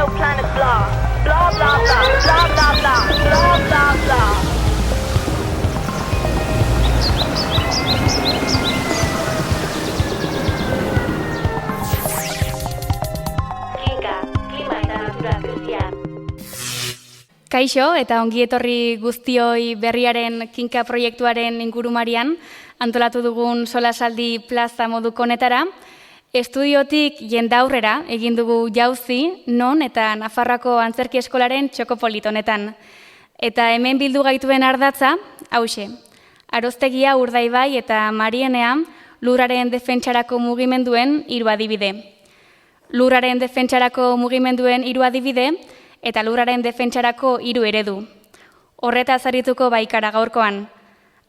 no planet blah. Blah, blah, blah, blah, blah, blah, blah, blah, blah. Kinka, klima eta natura krisia. Kaixo eta ongi etorri guztioi berriaren kinka proiektuaren ingurumarian antolatu dugun solasaldi plaza moduko honetara. Estudiotik jendaurrera egin dugu jauzi, non eta Nafarroako Antzerki Eskolaren txokopolit honetan. Eta hemen bildu gaituen ardatza, hauxe, Aroztegia, Urdaibai eta Marienea lurraren defentsarako mugimenduen 3 adibide. Lurraren defentsarako mugimenduen 3 adibide eta lurraren defentsarako 3 eredu. Horretaz arituko baikara gaurkoan.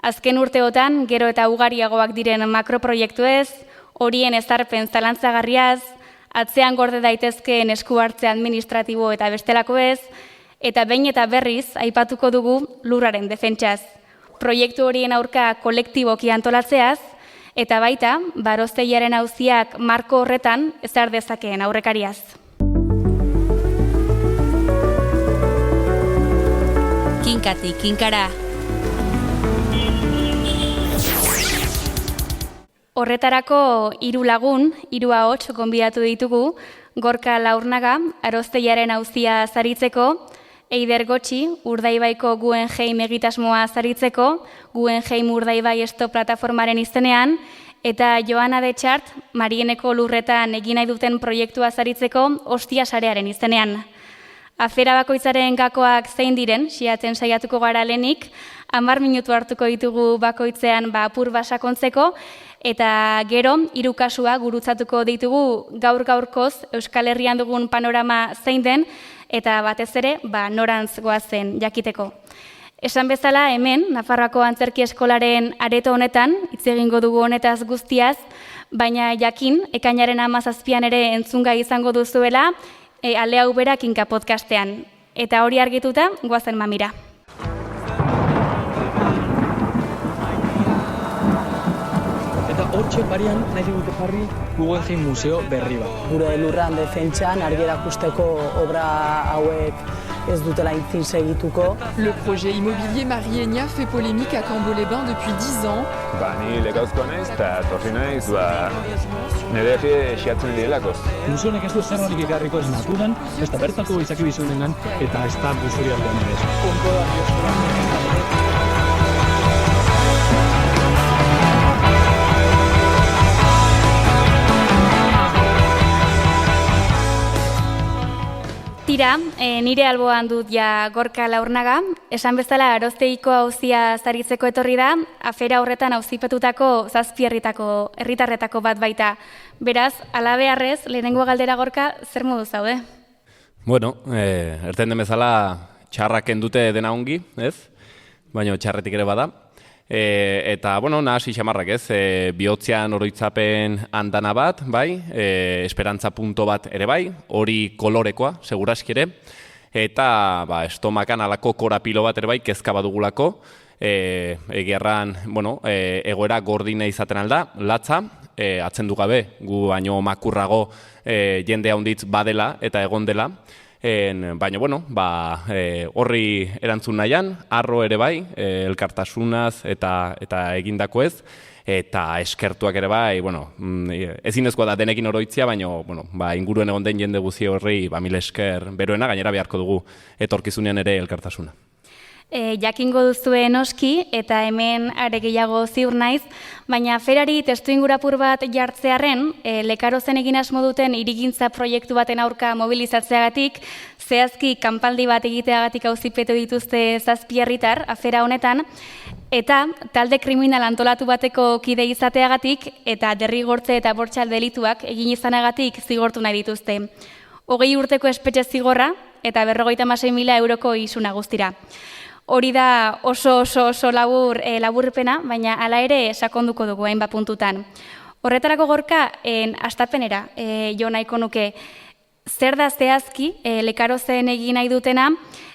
Azken urteotan, gero eta ugariagoak diren makroproiektuez, horien ezarpen zalantzagarriaz, atzean gorde daitezkeen esku hartze administratibo eta bestelakoez, eta behin eta berriz aipatuko dugu lurraren defentsaz. Proiektu horien aurka kolektiboki antolatzeaz, eta baita, Aroztegiaren auziak marko horretan ezar dezakeen aurrekariaz. Kinkatik kinkara. Horretarako 3 lagun, 3 ahots gonbidatu ditugu, Gorka Laurnaga, Aroztegiaren auzia zaritzeko, Eider Gotxi, Urdaibaiko Guggenheim egitasmoa zaritzeko, Guggenheim Urdaibai Stop plataformaren izenean, eta Joana Detxart, Marieneko lurretan egin nahi duten proiektua zaritzeko Ostia sarearen izenean. Afera bakoitzaren gakoak zein diren, siatzen saiatuko gara lehenik, 10 minutu hartuko ditugu bakoitzean apur basakontzeko, eta gero 3 kasua gurutzatuko ditugu gaur-gaurkoz Euskal Herrian dugun panorama zein den, eta batez ere norantz goazen jakiteko. Esan bezala hemen, Nafarroako Antzerki Eskolaren areto honetan, hitz egingo dugu honetaz guztiaz, baina jakin, ekainaren 17an ere entzungai izango duzuela, ale hau bera Kinka podcastean. Eta hori argituta, goazen mamira. Eta hortxe barian nahi digute jarri Guggenheim museo berri bat. Gure lurran defentsan argi erakusteko obra hauek ez dutela intzin segituko. Le projet immobilier Marienia fait polémique à Cambo-les-Bains depuis 10 ans. Ni legauzko naiz eta torri naiz, nire esiatzen direlakoz. Museo honek ez du zerrarik ekarriko ez naturan, ez da bertako izaki bizunengan, eta ez da musorialdean ere. Tira, nire alboan dut ja Gorka Laurnaga, esan bezala Aroztegiko auzia zaritzeko etorri da, afera horretan auzipetutako 7 herritarretako bat baita. Beraz, halabeharrez, lehenengo galdera Gorka, zer modu zaude? Bueno, erten den bezala txarrak endute dena ongi, ez? Baina txarretik ere bada. Eta, bueno, nahasi xamarrak ez, bihotzean oroitzapen andana bat, bai, esperantza punto bat ere bai, hori kolorekoa, seguraski ere, eta estomakan alako korapilo bat ere bai, kezka badugulako, egiarran, bueno, egoera gordina izaten alda, latza, atzen du gabe, gu baino makurrago jende handitz badela eta egon dela, baina, bueno, horri erantzun nahian, harro ere bai, elkartasunaz eta egindako ez, eta eskertuak ere bai, bueno, ezinezkoa da denekin oroitzia, baina, bueno, inguruen egon den jende guzi horri, 1000 esker beroena, gainera beharko dugu etorkizunean ere elkartasuna. Jakingo duzue noski, eta hemen are gehiago ziur naiz, baina aferari testu ingurapur bat jartzearren, Lekarozen egin asmo duten hirigintza proiektu baten aurka mobilizatzeagatik, zehazki kanpaldi bat egiteagatik auzipetu dituzte 7 herritar afera honetan, eta talde kriminal antolatu bateko kide izateagatik, eta derrigortze eta bortxal delituak egin izanagatik zigortu nahi dituzte. 20 urteko espetxe zigorra, eta 56.000 euroko isuna guztira. Hori da oso laburpena, baina hala ere sakonduko dugu hainbat puntutan. Horretarako Gorka, hastapenera jo nahiko nuke, zer da zehazki Lekarozen egin nahi dutena,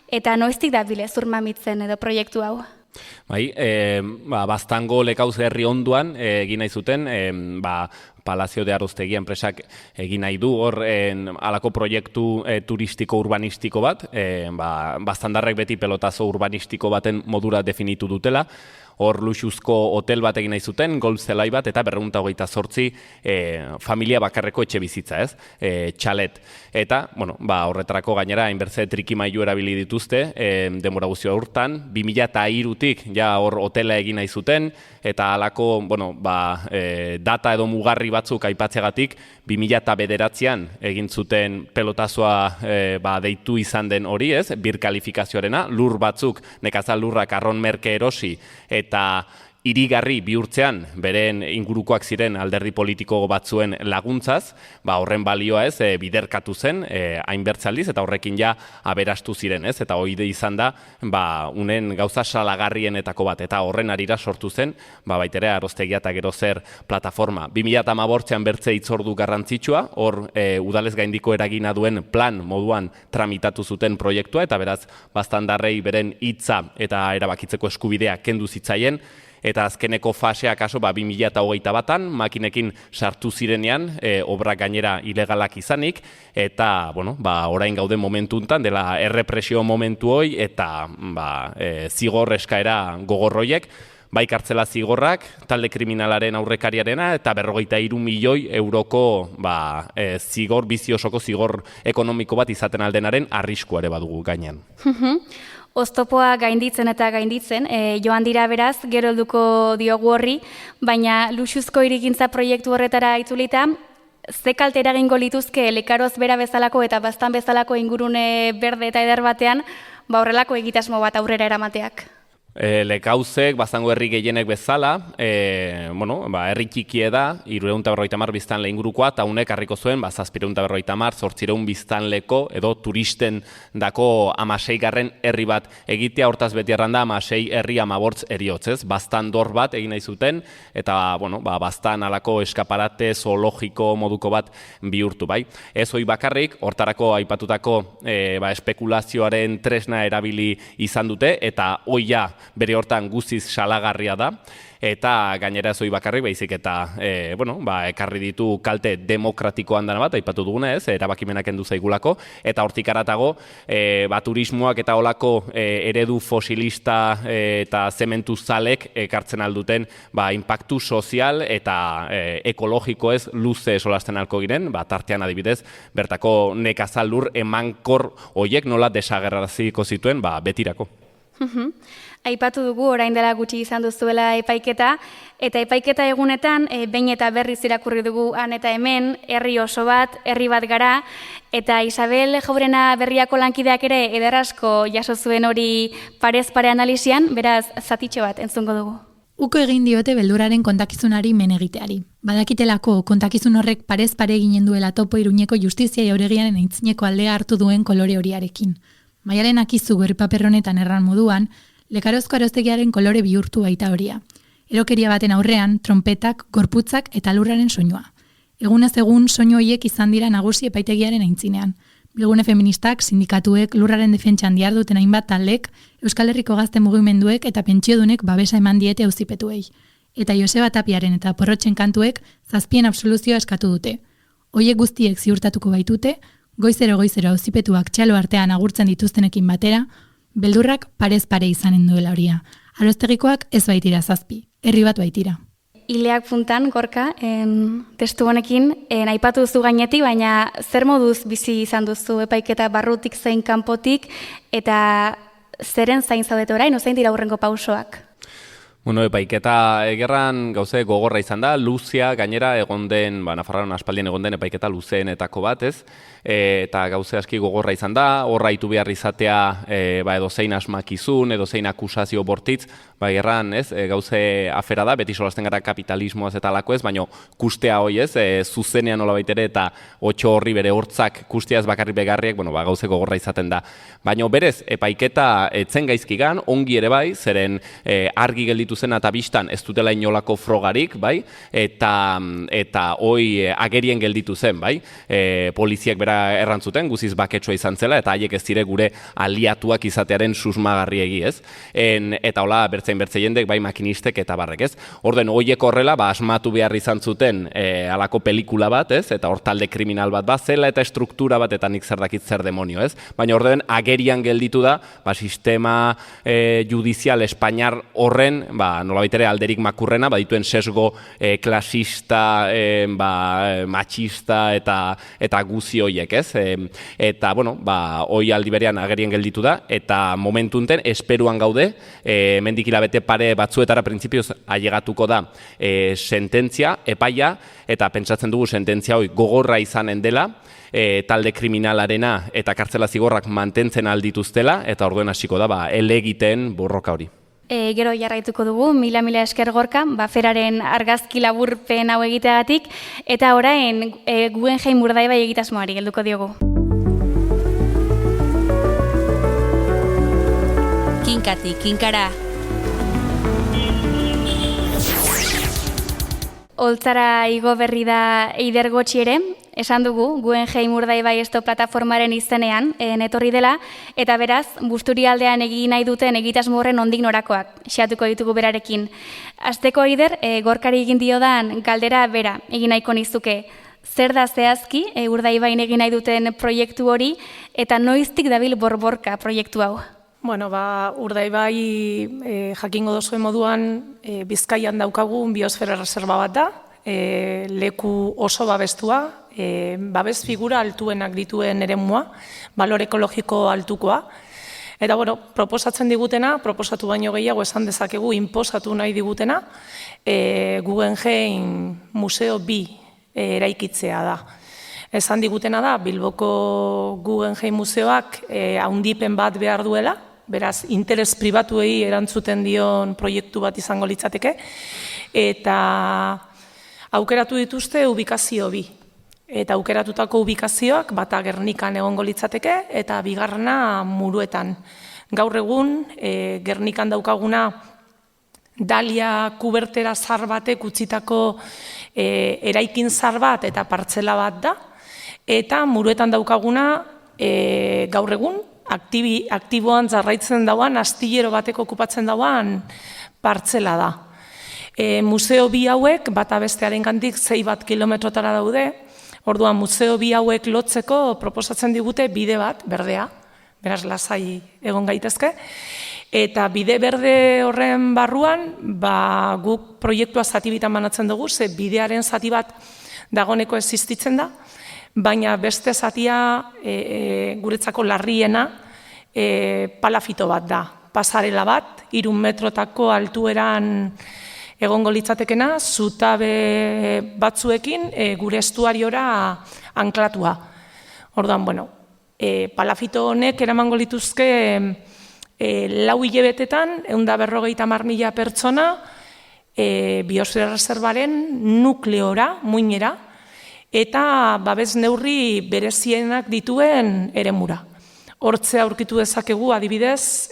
eta noiztik da bile zurmamitzen edo proiektu hau? Baztango Lekauz herri onduan egin nahi zuten Palacio de Aroztegia enpresak egin nahi du hor halako proiektu turistiko urbanistiko bat, Baztandarrek beti pelotazo urbanistiko baten modura definitu dutela, hor luxuzko hotel bat egin nahi zuten, golf zelai bat, eta 228 familia bakarreko etxe bizitza, txalet. Eta, horretarako gainera, hainbertze trikimailu erabili dituzte, denbora guztio urtan, 2003-tik ja hor hotela egin nahi zuten, eta halako, data edo mugarri batzuk aipatzeagatik, 2009an egin zuten pelotazoa deitu izan den hori, birkalifikazioarena, lur batzuk, nekazal lurrak arron merke erosi, eta irigarri bihurtzean beren ingurukoak ziren alderdi politiko batzuen laguntzaz, horren balioa biderkatu zen hainbertzaldiz eta horrekin ja aberastu ziren, eta hori izan da unen gauza salagarrienetako bat, eta horren arira sortu zen baitere Aroztegia eta gero zer plataforma. 2015an bertze hitzordu garrantzitsua, hor udalez gaindiko eragina duen plan moduan tramitatu zuten proiektua, eta beraz Baztandarrei beren hitza eta erabakitzeko eskubidea kendu zitzaien, eta azkeneko fasea kaso 2021an makinekin sartu zirenean, obrak gainera ilegalak izanik, eta orain gauden momentu untan, dela errepresio momentu hoi, eta zigor eskaera gogorroiek, bai kartzela zigorrak, talde kriminalaren aurrekariarena, eta 43 milioi euroko zigor, biziosoko zigor ekonomiko bat izaten aldenaren arrisku ere badugu gainean. Oztopoa gainditzen eta gainditzen, joan dira beraz, gero helduko diogu horri, baina luxuzko hirigintza proiektu horretara itzulita, ze kalte eragingo lituzke Lekaroz bera bezalako eta Baztan bezalako ingurune berde eta eder batean, horrelako egitasmo bat aurrera eramateak? Lekauzek, Baztango herri gehienek bezala, herri txikie da, 350 biztanle ingurukoa, eta unek harriko zuen, 750, 800 biztanleko, edo turisten dako 16garren herri bat egitea, hortaz beti erranda 16 herri 15 heriotzez, Baztandor bat egin nahi zuten, eta Baztan alako eskaparate zoologiko moduko bat bihurtu, bai. Ez hoi bakarrik, hortarako aipatutako espekulazioaren tresna erabili izan dute, eta hoia bere hortan guztiz salagarria da, eta gainera zoi bakarrik baizik eta ekarri ditu kalte demokratikoan dana bat, aipatu duguna erabakimenak kendu zaigulako, eta hortik aratago turismoak eta olako eredu fosilista eta zementu zalek ekartzen alduten inpaktu sozial eta ekologiko luze solasten alko giren, tartean adibidez, bertako nekazal lur emankor hoiek nola desagerraziko zituen betirako. Aipatu dugu orain dela gutxi izan duzuela epaiketa, eta epaiketa egunetan behin eta berriz irakurri dugu han eta hemen, herri oso bat, herri bat gara, eta Isabel Jaurena Berriako lankideak ere ederrasko jaso zuen hori parez pare analizian, beraz zatitxo bat entzungo dugu. Uko egin diote beldurraren kontakizunari men egiteari. Badakitelako kontakizun horrek parez pare eginen duela topo Iruñeko justizia jauregiaren aintzineko aldea hartu duen kolore horiarekin. Maialen akizu gorripaper honetan erran moduan, Lekarozko Aroztegiaren kolore bihurtu baita horia. Erokeria baten aurrean, trompetak, gorputzak eta lurraren soinua. Egunez egun soinu horiek izan dira nagusi epaitegiaren aintzinean. Bilgune feministak, sindikatuek, lurraren defentsan diharduten hainbat taldek, Euskal Herriko gazte mugimenduek eta pentsiodunek babesa eman diete auzipetuei. Eta Joseba Tapiaren eta Porrotxen kantuek 7 absoluzioa eskatu dute. Hoiek guztiek ziurtatuko baitute, goizero auzipetuak txalo artean agurtzen dituztenekin batera, beldurrak parez pare izanen duela horia. Aroztegikoak ez baitira 7, herri bat baitira. Ileak puntan, Gorka, testu honekin, aipatu duzu gainetik, baina zer moduz bizi izan duzu epaiketa barrutik zein kanpotik, eta zeren zain zaudete orain, zein dira hurrengo pausoak? Epaiketa egerran gauze gogorra izan da, luzea gainera egon den, Nafarroan aspaldien egon den epaiketa luzeenetako bat, eta gauze aski gogorra izan da, horra itu behar izatea edo zein asmakizun, edo zein akusazio bortitz, egerran gauze afera da, beti solasten gara kapitalismoaz eta alako baina kustea hoi zuzenean nola baitere eta 8 horri bere hortzak kusteaz bakarri begarriek, gauze gogorra izaten da. Baina berez, epaiketa etzen gaizkigan, ongi ere bai, zeren argi gelditu zen eta bistan ez dutela inolako frogarik, eta hoi agerien gelditu zen, poliziak berak aurrera errantzuten, guziz baketsua izan zela, eta haiek ez dire gure aliatuak izatearen susmagarriegi, ez? Eta hola, bertzein jendek, bai makinistek eta barrek, ez? Orden, horiek horrela, asmatu behar izan zuten halako pelikula bat, ez? Eta hor talde kriminal bat zela eta struktura bat, eta nik zer dakit zer demonio, ez? Baina orden, agerian gelditu da, sistema judizial Espainiar horren, nolabait ere alderik makurrena, dituen sesgo klasista, matxista eta guzi horiek, ez? Eta, hoi aldi berean agerian gelditu da, eta momentunten esperuan gaude, mendik hilabete pare batzuetara printzipioz ailegatuko da sententzia, epaia, eta pentsatzen dugu sententzia hoi gogorra izanen dela, talde kriminalarena eta kartzela zigorrak mantentzen aldituztela, eta orduen hasiko da elegiten borroka hori. Gero jarraituko dugu, mila esker Gorka, feraren argazki laburpen hau egiteagatik, eta orain Guggenheim Urdaibai egitasmoari helduko diogu. Kinkati, kinkara. Holtzara igo berri da Eider Gotxi ere, esan dugu, Guggenheim Urdaibai esto plataformaren izenean etorri dela, eta beraz, Busturialdean egin nahi duten egitasmo horren ondik norakoak, xeatuko ditugu berarekin. Hasteko Eider, Gorkari egin diodan galdera bera egin nahiko nizuke. Zer da zehazki Urdaibain egin nahi duten proiektu hori, eta noiztik dabil borborka proiektu hau? Urdaibai jakingo dozuen moduan Bizkaian daukagun biosfera reserva bat da, leku oso babestua, babes figura altuenak dituen eremua, balore ekologiko altukoa. Eta, proposatzen digutena, proposatu baino gehiago esan dezakegu, inposatu nahi digutena, Guggenheim Museo 2 eraikitzea da. Esan digutena da, Bilboko Guggenheim Museoak haundipen bat behar duela, beraz, interes pribatuei erantzuten dion proiektu bat izango litzateke, eta aukeratu dituzte ubikazio 2. Eta aukeratutako ubikazioak bata Gernikan egongo litzateke, eta bigarrena Muruetan. Gaur egun, Gernikan daukaguna Dalia kubertera zar batek utzitako eraikin zar bat eta partzela bat da, eta Muruetan daukaguna gaur egun, aktiboan jarraitzen dauan, astillero bateko okupatzen dauan partzela da. Museo 2 hauek, bata bestearen gandik 6 bat kilometrotara daude, orduan museo 2 hauek lotzeko proposatzen digute bide bat, berdea, beraz lasai egon gaitezke, eta bide berde horren barruan, guk proiektua zati bitan banatzen dugu, ze bidearen zati bat dagoneko existitzen da, baina beste zatia guretzako larriena palafito bat da, pasarela bat, 3 metrotako altueran egongo litzatekena, zutabe batzuekin gure estuariora anklatua. Orduan, palafito honek eramango lituzke 4 hilebetetan, 150.000 pertsona biosfera reservaren nukleora, muinera, eta babes neurri berezienak dituen eremura. Hortze aurkitu dezakegu adibidez,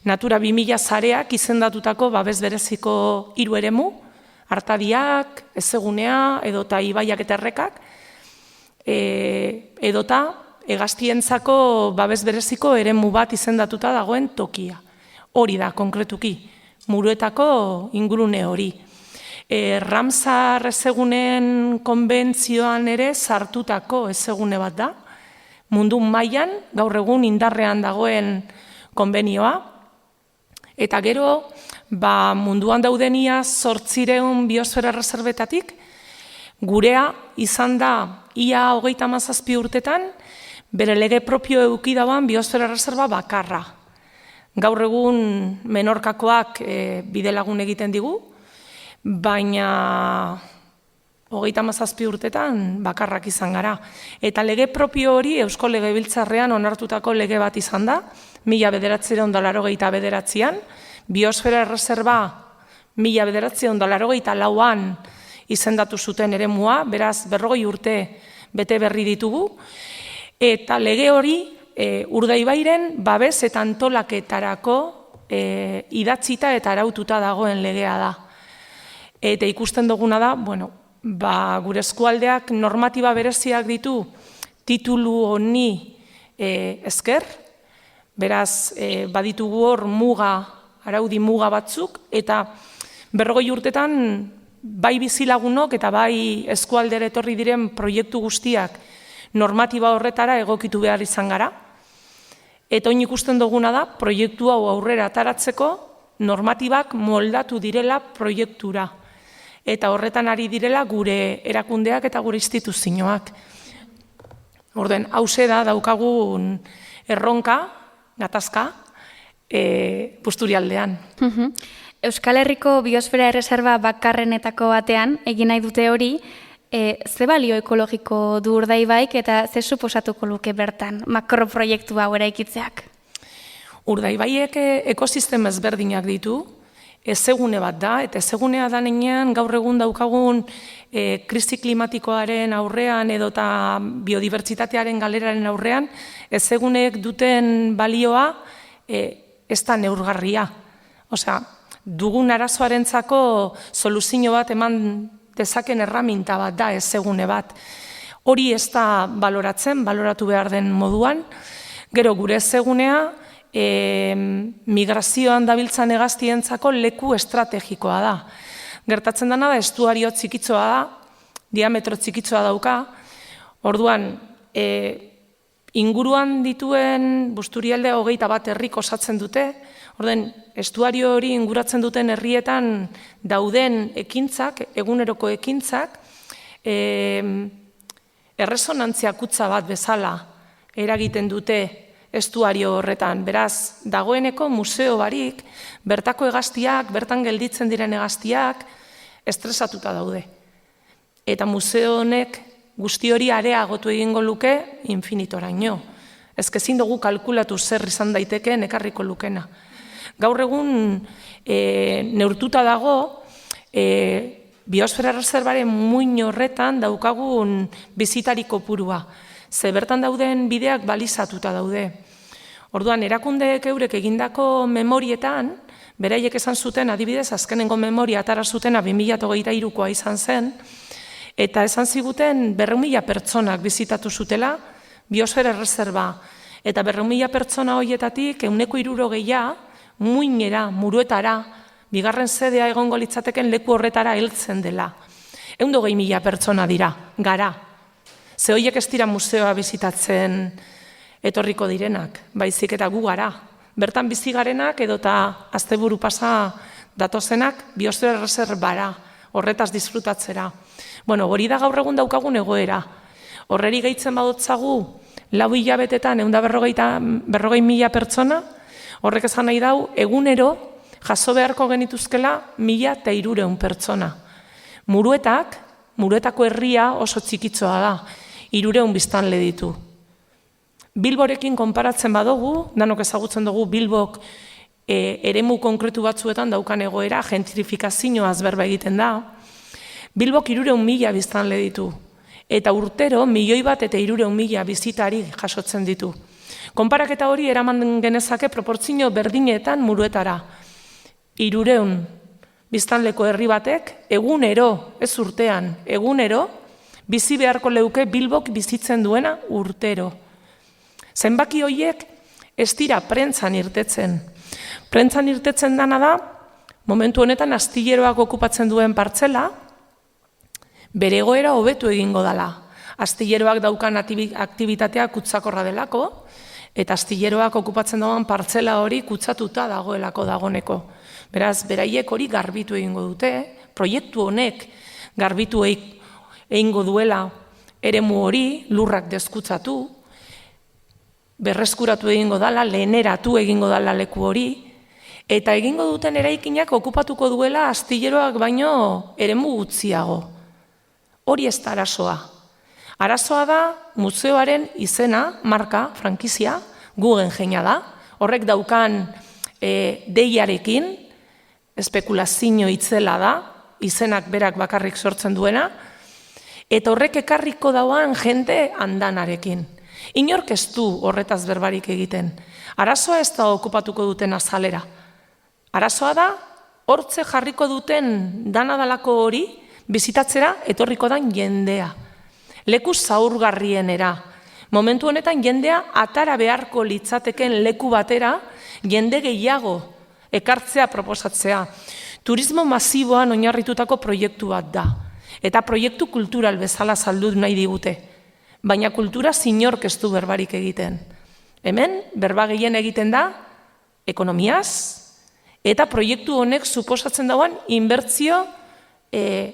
Natura 2000 zareak izendatutako babes bereziko 3 eremu, Artadiak, Ezegunea, edota Ibaiak eta Errekak, edota hegaztientzako babes bereziko eremu bat izendatuta dagoen tokia. Hori da, konkretuki, Muruetako ingurune hori. Ramsar ezegunen konbentzioan ere sartutako ezegune bat da, mundu mailan gaur egun indarrean dagoen konbenioa, eta gero munduan daudenia 800 biosfera reserbetatik, gurea izan da ia 37 urtetan, bere lege propio eduki dauan biosfera reserva bakarra. Gaur egun Menorkakoak bidelagun egiten digu, baina 37 urtetan bakarrak izan gara. Eta lege propio hori Eusko Legebiltzarrean onartutako lege bat izan da, 1989an, biosfera reserva 1994an izendatu zuten eremua, beraz 40 urte bete berri ditugu, eta lege hori Urdaibairen babes eta antolaketarako idatzita eta araututa dagoen legea da. Eta ikusten duguna da, gure eskualdeak normatiba bereziak ditu titulu honi esker, beraz, baditugu hor araudi muga batzuk, eta 40 urtetan bai bizilagunok eta bai eskualdera etorri diren proiektu guztiak normatiba horretara egokitu behar izan gara. Eta oin ikusten duguna da, proiektu hau aurrera ataratzeko normatibak moldatu direla proiektura. Eta horretan ari direla gure erakundeak eta gure instituzioak. Orden, hause da daukagun erronka, gatazka, Busturialdean. Euskal Herriko Biosfera Erreserba bakarrenetako batean, egin nahi dute hori, ze balio ekologiko du Urdaibaik eta ze suposatuko luke bertan makroproiektu hau eraikitzeak? Urdaibaiek ekosistema ezberdinak ditu, ezegune bat da, eta ezegunea da nenean gaur egun daukagun krisi klimatikoaren aurrean edota biodibertsitatearen galeraren aurrean, ezeguneek duten balioa ez da neurgarria. Osea, dugun arazoarentzako soluzio bat eman dezaken erraminta bat da ezegune bat. Hori ez da baloratzen, baloratu behar den moduan. Gero gure ezegunea migrazioan dabiltzan hegaztientzako leku estrategikoa da. Gertatzen dena da estuario txikitzoa da, diametro txikitzoa dauka. Orduan, inguruan dituen Busturialde 21 herrik osatzen dute. Orduan, estuario hori inguratzen duten herrietan dauden ekintzak, eguneroko ekintzak, erresonantzia kutxa bat bezala eragiten dute estuario horretan. Beraz, dagoeneko museo barik, bertako hegaztiak, bertan gelditzen diren hegaztiak, estresatuta daude. Eta museo honek guzti hori areagotu egingo luke infinitoraino. Ezkezin dugu kalkulatu zer izan daitekeen ekarriko lukena. Gaur egun neurtuta dago, Biosfera Erreserbaren muin horretan daukagun bizitari kopurua. Ze bertan dauden bideak balizatuta daude. Orduan, erakundeek eurek egindako memorietan, beraiek esan zuten, adibidez, azkenengo memoria atara zutena 2023koa izan zen, eta esan ziguten 200.000 pertsonak bizitatu zutela Biosfera Erreserba. Eta 200.000 pertsona horietatik 160 muinera, Muruetara, bigarren sedea egongo litzateken leku horretara heltzen dela. 120.000 pertsona dira, gara. Ze horiek ez dira museoa bizitatzen etorriko direnak, baizik eta gu gara. Bertan bizi garenak edota asteburu pasa datozenak Biosfera Erreserbara, horretaz disfrutatzera. Bueno, hori da gaur egun daukagun egoera. Horreri gehitzen badotzagu, 4 hilabetetan 140.000 pertsona, horrek esan nahi dau, egunero jaso beharko genituzkela 1.300 pertsona. Muruetako herria oso txikitzoa da, 300 biztanle ditu. Bilborekin konparatzen badugu, danok ezagutzen dugu Bilbok eremu konkretu batzuetan daukan egoera, gentrifikazioaz berba egiten da. Bilbok 300.000 biztanle ditu, eta urtero 1.100.000 bizitari jasotzen ditu. Konparaketa hori eraman genezake proportzio berdinetan Muruetara. 300 biztanleko herri batek, egunero, ez urtean, egunero, bizi beharko leuke Bilbok bizitzen duena urtero. Zenbaki horiek ez dira prentzan irtetzen. Prentzan irtetzen dana da, momentu honetan astilleroak okupatzen duen partzela, bere egoera hobetu egingo dela. Astilleroak daukan aktibitatea kutsakorra delako, eta astilleroak okupatzen duen partzela hori kutsatuta dagoelako dagoneko. Beraz, beraiek hori garbitu egingo dute, proiektu honek garbitu egingo duela eremu hori, lurrak deskutsatu, berreskuratu egingo dela, leheneratu egingo dela leku hori, eta egingo duten eraikinak okupatuko duela astilleroak baino eremu gutxiago. Hori ez da arazoa. Arazoa da museoaren izena, marka, frankizia, Guggenheima da, horrek daukan deiarekin, espekulazio itzela da, izenak berak bakarrik sortzen duena, eta horrek ekarriko dauan jende andanarekin. Inork ez du horretaz berbarik egiten. Arazoa ez da okupatuko duten azalera. Arazoa da, hortze jarriko duten danadalako hori, bizitatzera etorriko dan jendea. Leku zaurgarrienera. Momentu honetan jendea atara beharko litzateken leku batera jende gehiago ekartzea proposatzea. Turismo masiboan oinarritutako proiektu bat da. Eta proiektu kultural bezala saldu nahi digute. Baina kultura inork ez du berbarik egiten. Hemen, berba gehien egiten da, ekonomiaz, eta proiektu honek suposatzen dauan inbertzio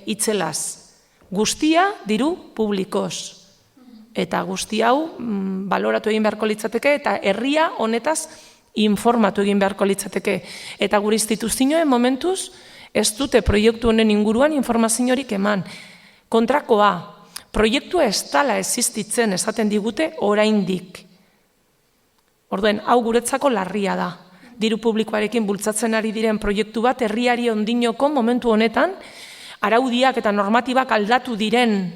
itzelaz. Guztia diru publikoz. Eta guzti hau baloratu egin beharko litzateke eta herria honetaz informatu egin beharko litzateke. Eta gure instituzioen momentuz ez dute proiektu honen inguruan informaziorik eman. Kontrakoa, proiektua ez dela existitzen esaten digute oraindik. Orduen, hau guretzako larria da. Diru publikoarekin bultzatzen ari diren proiektu bat herriari ondinoko momentu honetan araudiak eta normatibak aldatu diren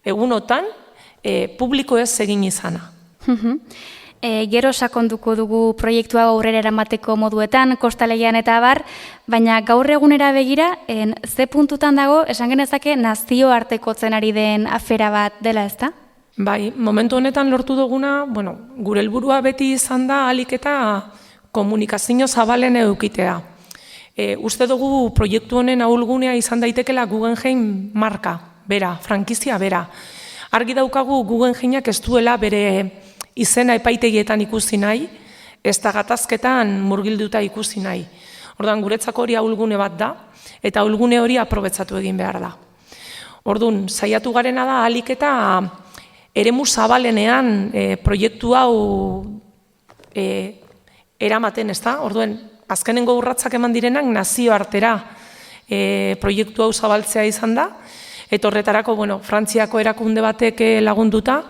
egunotan publiko ez egin izana. Gero sakonduko dugu proiektua aurrera eramateko moduetan, kostalegian eta abar, baina gaur egunera begira, ze puntutan dago, esan genezake nazioartekotzen ari den afera bat dela, ezta? Bai, momentu honetan lortu duguna, gure helburua beti izan da ahalik eta komunikazio zabalen edukitea. Uste dugu proiektu honen ahulgunea izan daitekela Guggenheim marka, bera, frankizia bera. Argi daukagu Guggenheimak ez duela bere izena epaitegietan ikusi nahi, ez da gatazketan murgilduta ikusi nahi. Orduan, guretzako hori ahulgune bat da, eta ahulgune hori aprobetzatu egin behar da. Orduan, saiatu garena da ahalik eta eremu zabalenean proiektu hau eramaten, ez da? Orduan, azkenengo urratsak eman direnak nazioartera proiektu hau zabaltzea izan da, eta horretarako, Frantziako erakunde batek lagunduta,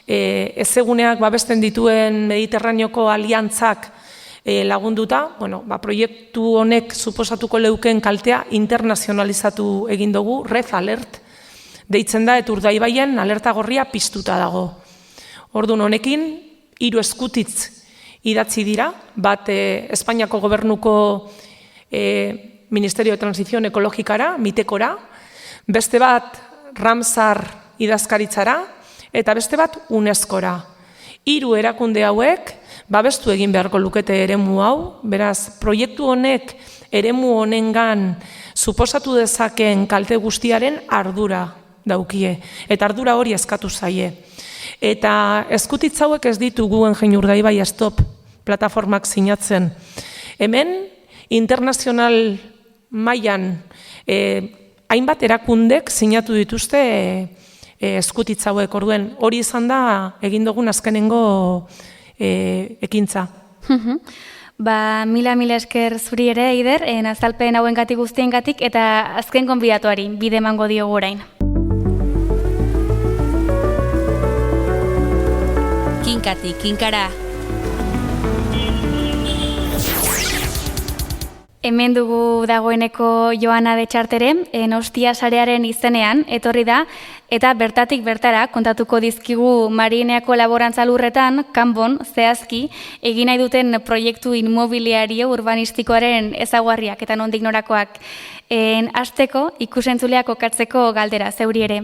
ezeguneak babesten dituen Mediterraneoko aliantzak lagunduta, proiektu honek suposatuko leuken kaltea internazionalizatu egin dugu, Red Alert, deitzen da, eta Urdaibaien alerta gorria piztuta dago. Orduan honekin, 3 eskutitz idatzi dira, bat Espainiako gobernuko Ministerio de Transición Ekologikara, Mitekora, beste bat Ramsar idazkaritzara, eta beste bat UNESCOra. 3 erakunde hauek babestu egin beharko lukete eremu hau, beraz, proiektu honek eremu honengan suposatu dezakeen kalte guztiaren ardura daukie, eta ardura hori eskatu zaie. Eta eskutitz hauek ez ditu Guggenheim Urdaibai Stop plataformak sinatzen. Hemen, internazional mailan hainbat erakundek sinatu dituzte eskutitz hauek, orduen hori izan da egin dugun azkenengo ekintza. Mila esker zuri ere, Eider, azalpen hauengatik guztiengatik, eta azken gonbidatuari bide emango diogu orain. Kinkati, kinkara. Hemen dugu dagoeneko Joana de Txartere, Ostia sarearen izenean, etorri da, eta bertatik bertara kontatuko dizkigu Marineako laborantza lurretan, kanbon, zehazki, egin nahi duten proiektu inmobiliario urbanistikoaren ezaugarriak eta nondik norakoak. Hasteko, ikusentzuleak kokatzeko galdera, zeuri ere.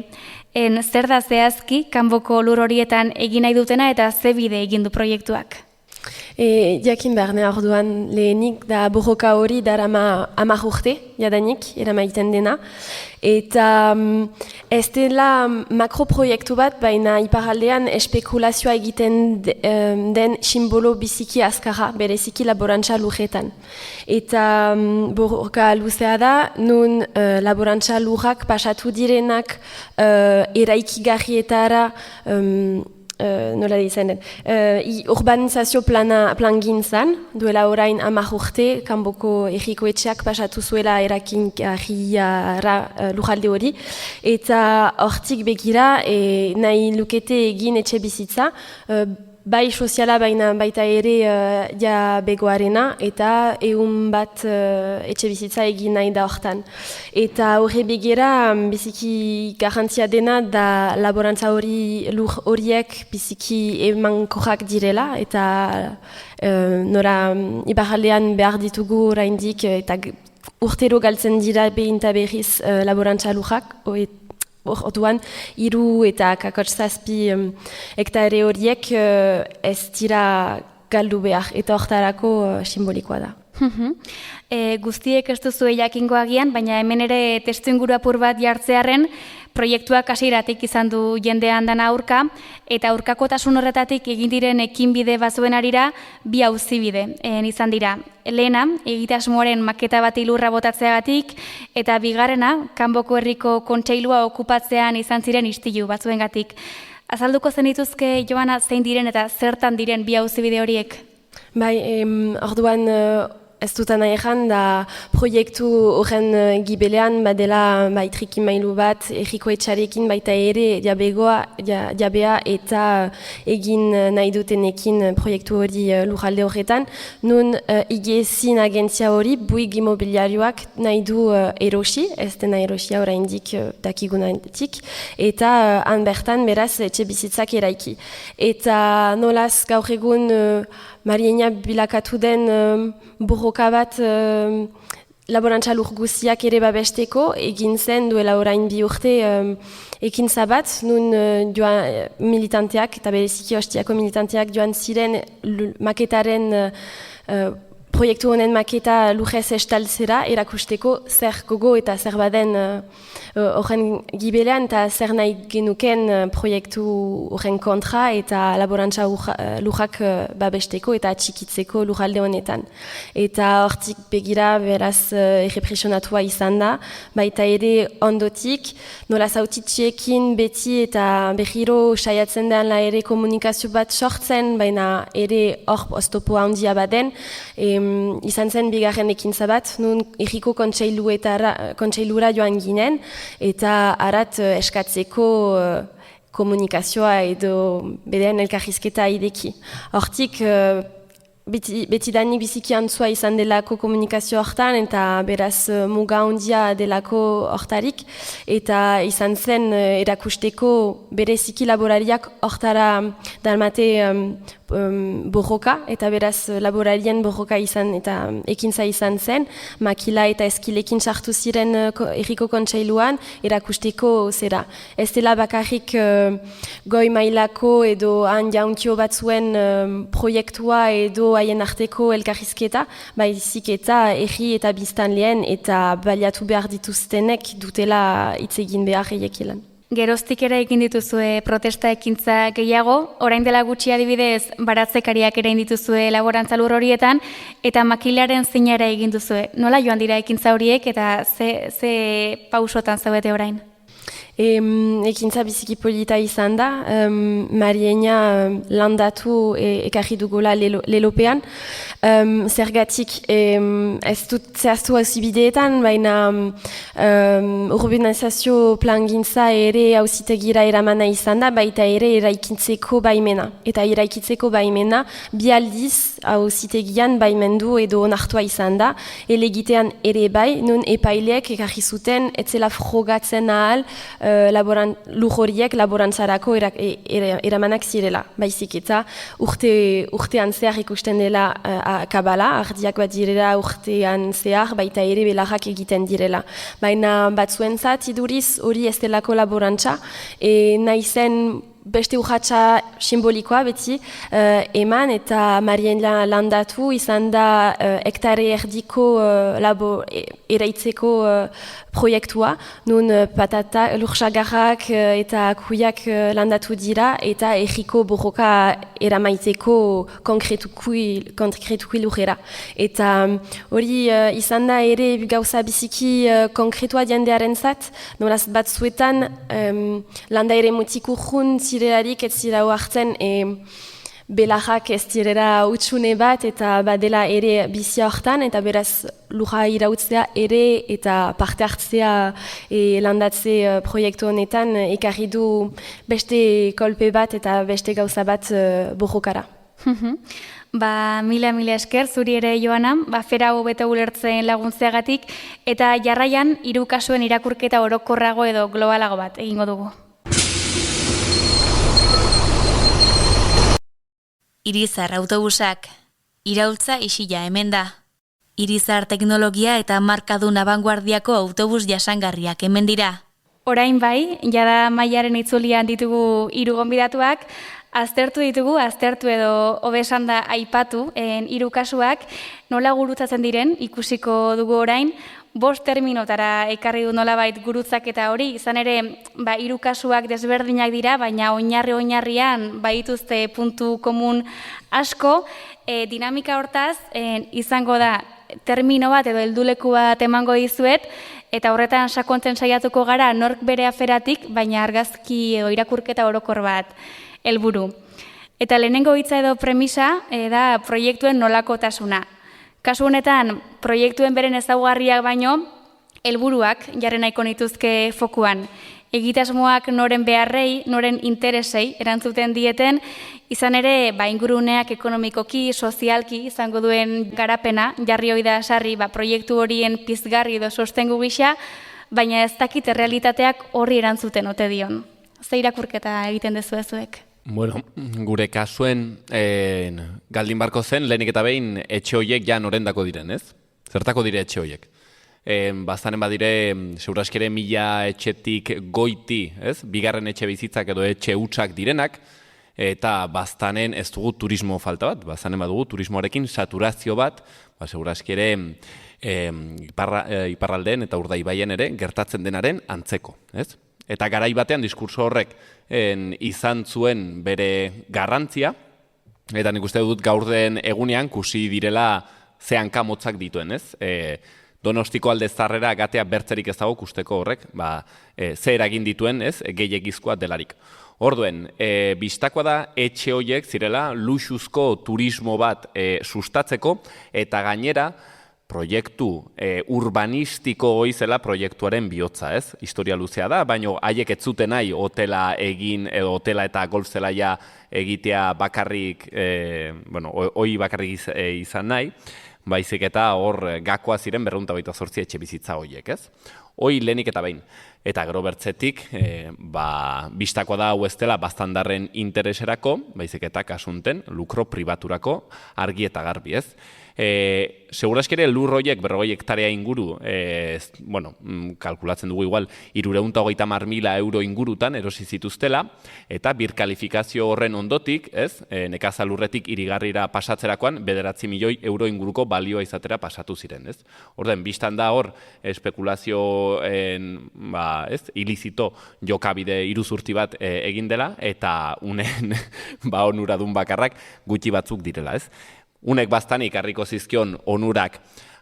Zer da zehazki, kanboko lur horietan egin nahi dutena eta ze bide egin du proiektuak? Jakin behar ne orduan lehenik da borroka hori darama 10 urte, jadanik, eramaiten dena. Eta ez dela makroproiektu bat, baina iparaldean espekulazioa egiten den simbolo biziki azkarra, bereziki laborantza lurretan. Eta borroka luzea da, nun laborantza lurrak pasatu direnak eraikigarrietara nola dizen, urbanizazio plan gintzan, duela orain 10 urte, kanboko erriko etxeak pasatu zuela erakingarriara lujalde hori, eta hortik begira nahi lukete egin etxe bizitza, bai soziala baita ere begoarena, eta 100 bat etxe bizitza egin nahi da hortan. Eta horre begira, biziki garrantzia dena da laborantza horiek biziki emankorrak direla, eta nora ibaraldean behar ditugu oraindik, eta urtero galtzen dira behin eta berriz laborantza lurrak, Orduan, 3 eta 7 hektare horiek ez dira galdu behar, eta hortarako simbolikoa da. Guztiek ez duzu jakingo agian, baina hemen ere testuinguru apur bat jartzearren, proiektuak hasieratik izan du jendean dana aurka, eta aurkakotasun horretatik egin diren ekinbide bazuen arira, 2 auzibide izan dira. Lehena, egitasmoaren maketa bat lurra botatzeagatik, eta bigarrena, Kanboko Herriko Kontseilua okupatzean izan ziren istilu batzuengatik. Azalduko zenituzke, Joana, zein diren eta zertan diren 2 auzibide horiek? Bai, orduan ez dutan nahi da proiektu horren gibelean badela trikimailu bat erriko etxarekin baita ere jabea eta egin nahi dutenekin proiektu hori lurralde horretan. Nun igezin agentzia hori Buig Imobiliarioak nahi du erosi, ez dena erosia oraindik dakigunatik, eta han bertan beraz etxe bizitzak eraiki. Eta nolaz gaur egun Mariena bilakatu den borroka bat laborantza lur guziak ere babesteko, egin zen duela orain 2 urte ekintza bat, nun militanteak eta bereziki Ostiako militanteak joan ziren maketaren proiektu honen maketa lujez estaltzera erakusteko zer gogo eta zer baden horren gibelean eta zer nahi genuken proiektu horren kontra eta laborantza lujak babesteko eta atxikitzeko lujalde honetan. Eta hortik begira beraz errepresionatua izan da, baita ere ondotik, nola zautitxeekin beti eta berriro saiatzen den ere komunikazio bat sortzen, baina ere hor oztopo handia baden, izan zen bigarren ekintza bat, nun erriko kontseilura joan ginen, eta arat eskatzeko komunikazioa edo bedean elkarrizketa ideki. Hortik, betidanik biziki antzua izan delako komunikazio hortan, eta beraz muga handia delako hortarik, eta izan zen erakusteko bereziki laborariak hortara dalmate borroka, eta beraz laborarien borroka izan eta ekintza izan zen, makila eta eskilekin sartu ziren erriko kontseiluan erakusteko zera. Ez dela bakarrik goi mailako edo han jauntio batzuen proiektua edo haien arteko elkarrizketa, baizik eta erri eta biztanleen eta baliatu behar dituztenek dutela hitz egin behar eiekilan. Geroztik ere egin dituzue protesta ekintza gehiago, orain dela gutxi adibidez baratzekariak ere egin dituzue laborantza lur horietan, eta makilaren zinara egin duzue. Nola joan dira ekintza horiek eta ze pausotan zaudete orain? Ekintza biziki polita izan da, Mariena landatu ekarri dugula lelopean. Zergatik ez dut zehaztu hauzibideetan, baina urbanizazio plangintza ere hauzitegira eramana izan da, baita ere eraikitzeko baimena. Eta eraikitzeko baimena, 2 aldiz hauzitegian baimendu edo onartua izan da, elegitean ere bai, nun epaileek ekarri zuten, etzela frogatzen ahal, lur horiek laborantzarako eramanak zirela. Baizik eta urtean zehar ikusten dela kabala, ardiak bat direla urtean zehar, baita ere belarrak egiten direla. Baina batzuentzat iduriz hori ez delako laborantza, nahi zen beste urratsa simbolikoa beti eman eta Mariena landatu izan da hektare erdiko eraitzeko proiektua, nun patata, lursagarrak eta kuiak landatu dira eta erriko borroka eramaiteko konkretukui lurrera. Eta hori izan da ere gauza biziki konkretua jendearen zat, nolaz batzuetan landa ere mutik urrun zirelarik ez zira hartzen belarrak ez direla utxune bat eta badela ere bizia hortan eta beraz lurra irautzea ere eta parte hartzea landatze proiektu honetan ekarri du beste kolpe bat eta beste gauza bat borrokara. Mila esker, zuri ere Joana, fera hau beto ulertzen laguntzeagatik eta jarraian 3 kasuen irakurketa orokorrago edo globalago bat egingo dugu. Irizar autobusak, iraultza isila hemen da. Irizar teknologia eta markadun abanguardiako autobus jasangarriak hemen dira. Orain bai, jada Maiaren itzulian ditugu 3 gonbidatuak, aztertu edo hobesan da aipatu 3 kasuak, nola gurutzatzen diren ikusiko dugu orain, 5 terminotara ekarri du nolabait gurutzaketa hori, izan ere 3 kasuak desberdinak dira, baina oinarrian baituzte puntu komun asko, dinamika hortaz izango da termino bat edo helduleku bat emango dizuet, eta horretan sakontzen saiatuko gara nork bere aferatik, baina argazki edo irakurketa orokor bat helburu. Eta lehenengo hitza edo premisa da proiektuen nolakotasuna. Kasu honetan, proiektuen beren ezaugarriak baino, helburuak jarri nahiko nituzke fokuan. Egitasmoak noren beharrei, noren interesei erantzuten dieten, izan ere inguruneak ekonomikoki, sozialki izango duen garapena, jarri hori da sarri proiektu horien pizgarri edo sostengu gisa, baina ez dakit errealitateak horri erantzuten ote dion. Ze irakurketa egiten dezu ezuek? Bueno, gure kasuen galdin barko zen, lehenik eta behin etxe horiek ja norendako diren, ez? Zertako dire etxe horiek? Bastanen badire, seguraskere 1000 etxetik goiti, ez? Bigarren etxe bizitzak edo etxe hutsak direnak, eta bastanen ez dugu turismo falta bat, bastanen badugu turismoarekin saturazio bat, seguraskere iparraldeen eta Urdaibaien ere gertatzen denaren antzeko, ez? Eta garai batean diskurso horrek izan zuen bere garrantzia, eta nik uste dut gaur den egunean kusi direla ze hanka motzak dituen, ez? Donostiko alde zarrera gatea bertzerik ez dago kusteko horrek, ze eragin dituen, ez? Gehiegizkoa delarik. Orduen, bistakoa da etxe horiek zirela luxuzko turismo bat sustatzeko, eta gainera proiektu urbanistiko hoizela proiektuaren bihotza, ez? Historia luzea da, baina haiek ez zuten nahi hotela egin, edo hotela eta golf zelaia egitea bakarrik, hoi bakarrik izan nahi, baizik eta hor gakoa ziren 228 etxe bizitza horiek, ez? Hoi lehenik eta behin. Eta gero bertzetik, bistakoa da hau ez dela bastandarren intereserako, baizik eta kasunten, lukro pribaturako argi eta garbi, ez? Seguraskere lur horiek 40 hektarea inguru, kalkulatzen dugu igual 330.000 euro ingurutan erosi zituztela, eta birkalifikazio horren ondotik, nekazalurretik irigarrira pasatzerakoan 9 milioi euro inguruko balioa izatera pasatu ziren, ez? Orden, biztan da hor espekulazioen ilizito jokabide iruzurti bat egin dela, eta unen onuradun bakarrak gutxi batzuk direla, ez? Unek bastanik harriko zizkion onurak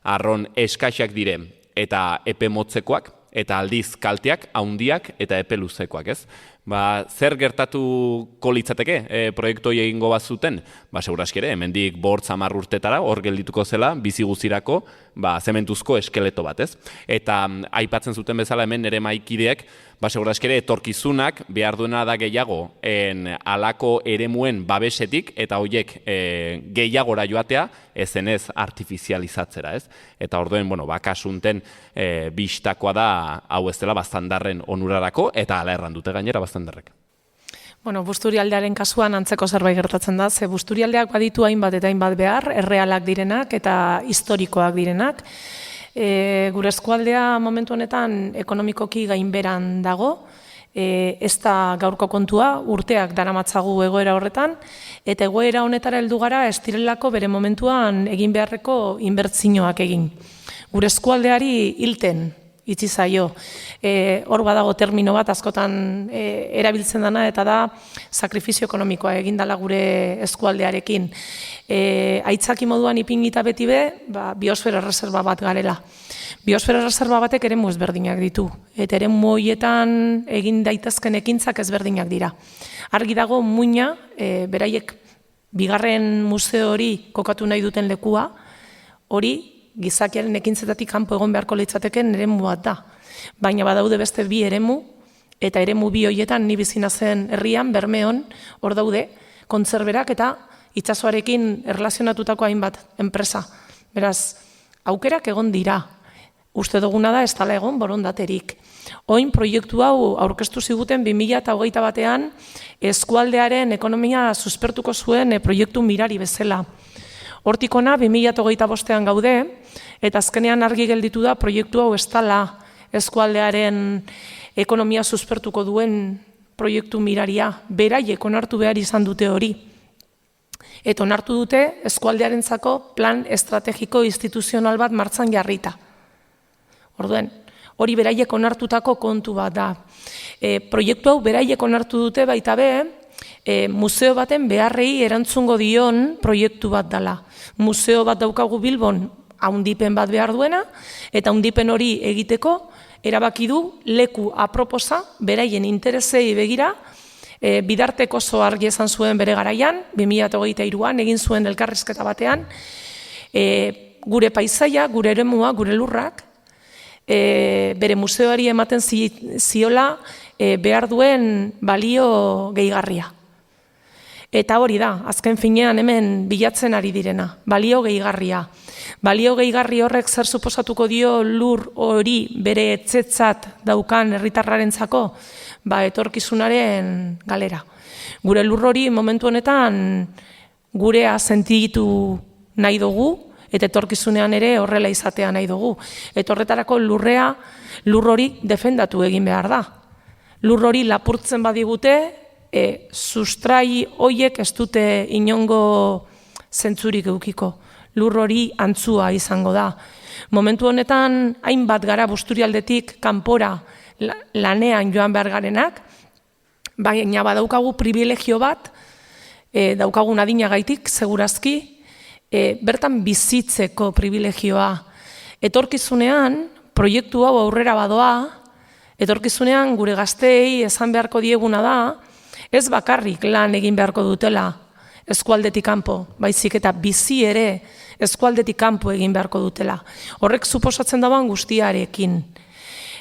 arron eskaxak dire eta epe motzekoak, eta aldiz kalteak, haundiak eta epe luzekoak, ez? Zer gertatuko litzateke proiektu egingo bat zuten? Seguraskere, hemendik 5-10 urtetara hor geldituko zela bizi guztirako zementuzko eskeleto bat, ez? Eta aipatzen zuten bezala hemen nire maikideek, seguraskere etorkizunak behar duena da gehiago alako eremuen babesetik, eta horiek gehiagora joatea ezenez artifizializatzera, ez? Eta orduen, bakasunten bistakoa da hau ez dela bastandarren onurarako, eta ala erran dute gainera bastandarrek. Busturialdearen kasuan antzeko zerbait gertatzen da, ze Busturialdeak baditu hainbat eta hainbat behar, errealak direnak eta historikoak direnak. Gure eskualdea momentu honetan ekonomikoki gainberan dago, ez da gaurko kontua, urteak daramatzagu egoera horretan, eta egoera honetara heldu gara ez direlako bere momentuan egin beharreko inbertsioak egin. Gure eskualdeari hilten itzi zaio. Hor badago termino bat askotan erabiltzen dana, eta da sakrifizio ekonomikoa egin dela gure eskualdearekin. Aitzaki moduan ipingita beti biosfera reserva bat garela. Biosfera reserva batek eremu ezberdinak ditu, eta eremu horietan egin daitezken ekintzak ezberdinak dira. Argi dago muina, beraiek bigarren museo hori kokatu nahi duten lekua, hori gizakiaren ekintzetatik kanpo egon beharko litzateken eremu bat da. Baina badaude beste 2 eremu, eta eremu 2 horietan ni bizi nazen herrian, Bermeon, hor daude, kontserberak eta itsasoarekin erlazionatutako hainbat enpresa. Beraz, aukerak egon dira. Uste duguna da ez dela egon borondaterik. Oin proiektu hau aurkeztu ziguten 2021 batean eskualdearen ekonomia suspertuko zuen proiektu mirari bezala. Hortikona 2025an gaude, eta azkenean argi gelditu da proiektu hau ez dela eskualdearen ekonomia suspertuko duen proiektu miraria, beraiek onartu behar izan dute hori. Eta onartu dute eskualdearentzako plan estrategiko instituzional bat martxan jarrita. Orduen, hori beraiek onartutako kontu bat da. Proiektu hau beraiek onartu dute baita be, museo baten beharrei erantzungo dion proiektu bat dela. Museo bat daukagu Bilbon haundipen bat behar duena, eta haundipen hori egiteko erabaki du leku aproposa, beraien interesei begira, bidartek oso argi esan zuen bere garaian, 2023an egin zuen elkarrizketa batean, gure paisaia, gure eremua, gure lurrak, bere museoari ematen ziola behar duen balio gehigarria. Eta hori da, azken finean hemen bilatzen ari direna, balio gehigarria. Balio gehigarri horrek zer suposatuko dio lur hori bere etxetzat daukan herritarrarentzako, etorkizunaren galera. Gure lur hori momentu honetan gurea sentitu nahi dugu, eta etorkizunean ere horrela izatea nahi dugu. Eta horretarako lur hori defendatu egin behar da. Lur hori lapurtzen badigute, sustrai hoiek ez dute inongo zentzurik eukiko. Lur hori antzua izango da. Momentu honetan, hainbat gara Busturialdetik kanpora lanean joan behar garenak, baina badaukagu privilegio bat, daukagun adinagaitik, segurazki, bertan bizitzeko privilegioa. Etorkizunean, proiektu hau aurrera badoa, etorkizunean gure gazteei esan beharko dieguna da, ez bakarrik lan egin beharko dutela eskualdetik kanpo, baizik eta bizi ere eskualdetik kanpo egin beharko dutela. Horrek suposatzen dagoen guztiarekin.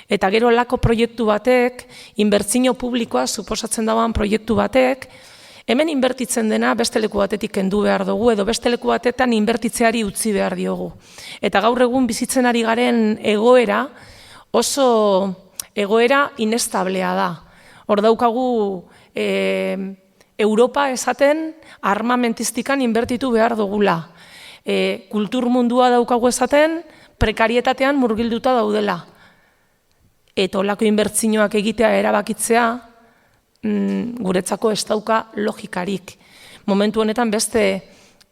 Eta gero lako proiektu batek, inbertsio publikoa suposatzen dagoen proiektu batek, hemen inbertitzen dena beste leku batetik kendu behar dugu, edo beste leku batetan inbertitzeari utzi behar diogu. Eta gaur egun bizitzen ari garen egoera oso egoera inestablea da. Hor daukagu Europa esaten armamentistikan inbertitu behar dugula. Kultur mundua daukagu esaten prekarietatean murgilduta daudela. Eta olako inbertsioak egitea erabakitzea guretzako ez dauka logikarik. Momentu honetan beste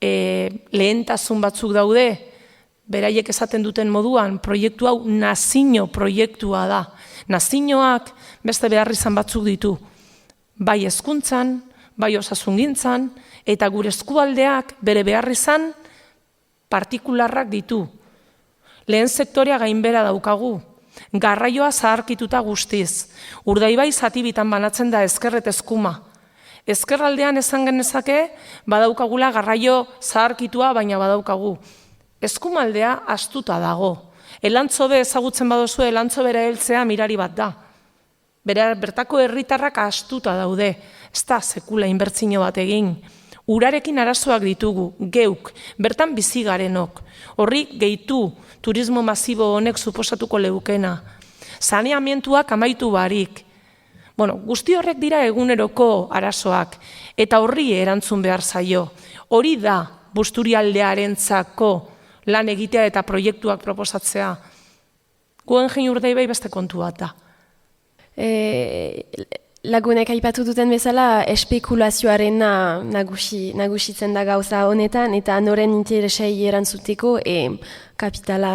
lehentasun batzuk daude, beraiek esaten duten moduan, proiektu hau nazio proiektua da. Nazioak beste beharrizan batzuk ditu. Bai hezkuntzan, bai osasungintzan, eta gure eskualdeak bere beharrizan partikularrak ditu. Lehen sektorea gainbera daukagu, garraioa zaharkituta guztiz. Urdaibai zatibitan banatzen da ezkerret eskuma. Ezkerraldean esan genezake, badaukagula garraio zaharkitua, baina badaukagu. Eskumaldea astuta dago. Elantzobe ezagutzen badozu, elantzobera heltzea mirari bat da. Bertako herritarrak astuta daude, ez da sekula inbertsio bat egin. Urarekin arazoak ditugu, geuk, bertan bizi garenok. Horri gehitu turismo masibo honek suposatuko leukena. Saneamentuak amaitu barik. Guzti horrek dira eguneroko arazoak, eta horri erantzun behar zaio. Hori da Busturialdearentzako lan egitea eta proiektuak proposatzea. Guggenheim Urdaibai beste kontu bat da. Lagunek aipatu duten bezala espekulazioaren nagusitzen da gauza honetan, eta noren interesei erantzuteko kapitala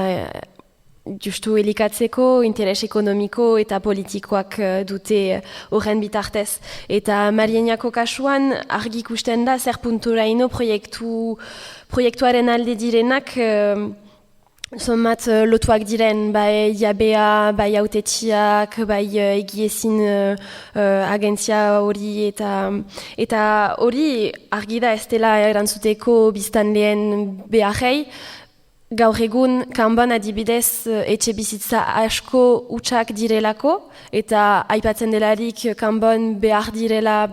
justu elikatzeko, interes ekonomiko eta politikoak dute horren bitartez. Eta Marieniako kasuan argi ikusten da zer punturaino proiektuaren alde direnak Zomat lotuak diren, bai jabea, bai autetxiak, bai egiezin agentzia hori eta hori argi da ez dela erantzuteko biztanleen beharrei. Gaur egun Kanban adibidez etxe bizitza asko hutsak direlako eta aipatzen delarik Kanban behar direla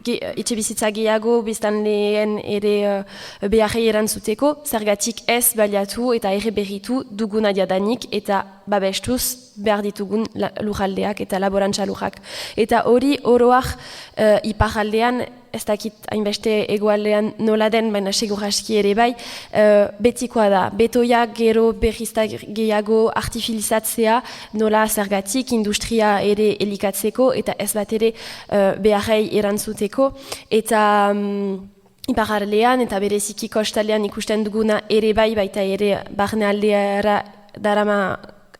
etxe bizitza gehiago biztanleen ere beharrei erantzuteko, zergatik ez baliatu eta ere berritu duguna jadanik eta babestuz behar ditugun lurraldeak eta laborantza lurrak. Eta hori oroak iparraldean ez dakit hainbeste egoaldean nola den, baina segur aski ere bai, betikoa da. Betoiak gero berrizta gehiago artifilizatzea nola zergatik industria ere elikatzeko eta ez bat ere beharrei erantzuteko. Eta iparraldean eta bereziki kostaldean ikusten duguna ere bai, baita ere barnealdeara darama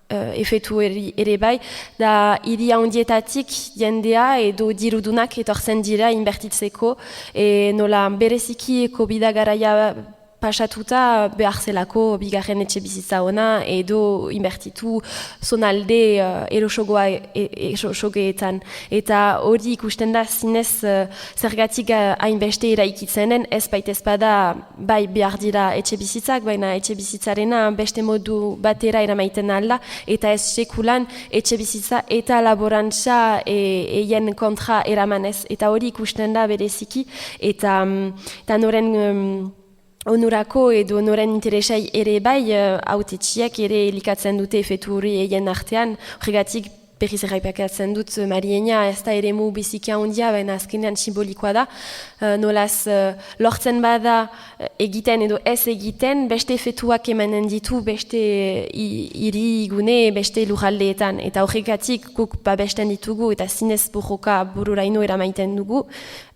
efetu ere bai, da hiri handietatik jendea edo dirudunak etortzen dira inbertitzeko, nola bereziki COVID garaia pasatuta behar zelako bigarren etxe bizitza ona edo inbertitu zonalde erosogeetan. Eta hori ikusten da zinez zergatik hainbeste eraikitzenen, ez baitez bada bai behar dira etxe bizitzak, baina etxe bizitzarena beste modu batera eramaiten alda, eta ez sekulan etxe bizitza eta laborantza eien kontra eramanez. Eta hori ikusten da bereziki, eta noren onurako edo noren interesai ere bai, hautetxiak ere elikatzen dute efetu hori eien artean, horregatik berriz erraipakatzen dut Mariena ez da ere mu biziki handia, baina azkenean simbolikoa da, nolaz lortzen bada egiten edo ez egiten, beste efetuak emanen ditu beste hirigune, beste lurraldeetan, eta horregatik guk babesten ditugu eta zinez borroka bururaino eramaiten dugu.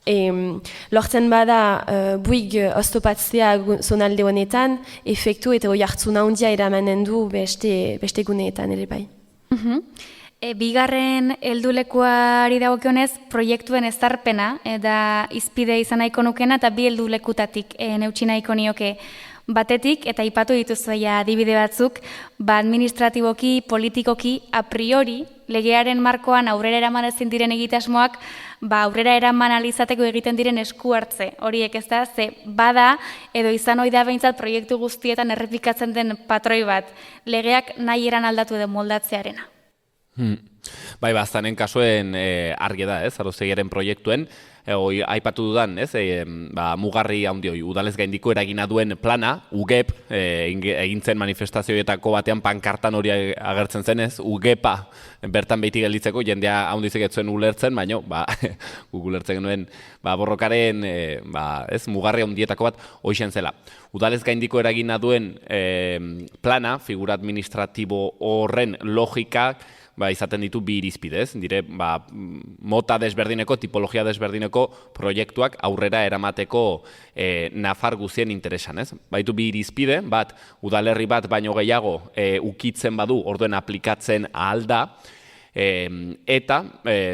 Lortzen bada buig oztopatzea zonalde honetan, efektu eta hoi hartzuna handia eramanen du beste guneetan ere bai. Bigarren heldulekoari dagokionez proiektuen ezarpena da izpide izan nahiko nukena eta bi heldulekutatik neutsi nahiko nioke batetik, eta aipatu dituzu adibide batzuk, administratiboki, politikoki, a priori, legearen markoan aurrera eraman ezin diren egitasmoak, aurrera eraman alizateko egiten diren esku hartze. Horiek ez da, ze bada edo izan ohi da behintzat proiektu guztietan errepikatzen den patroi bat, legeak nahi eran aldatu edo moldatzearena. Bai, baztanen kasuen argi da, Arozegiaren proiektuen, aipatu dudan, mugarri handioi, udalez gaindiko eragina duen plana, UGEP, egintzen manifestazioetako batean pankartan hori agertzen zen, UGEPa bertan behiti gelditzeko, jendea handizik etzuen ulertzen, baina guk ulertzen genuen borrokaren mugarri handietako bat hoixen zela. Udalez gaindiko eragina duen plana, figura administratibo horren logikak, izaten ditu bi irizpidez, dire mota desberdineko, tipologia desberdineko proiektuak aurrera eramateko nafar guzien interesan. Baitu bi irizpide, bat udalerri bat baino gehiago ukitzen badu, orduen aplikatzen ahal da, eta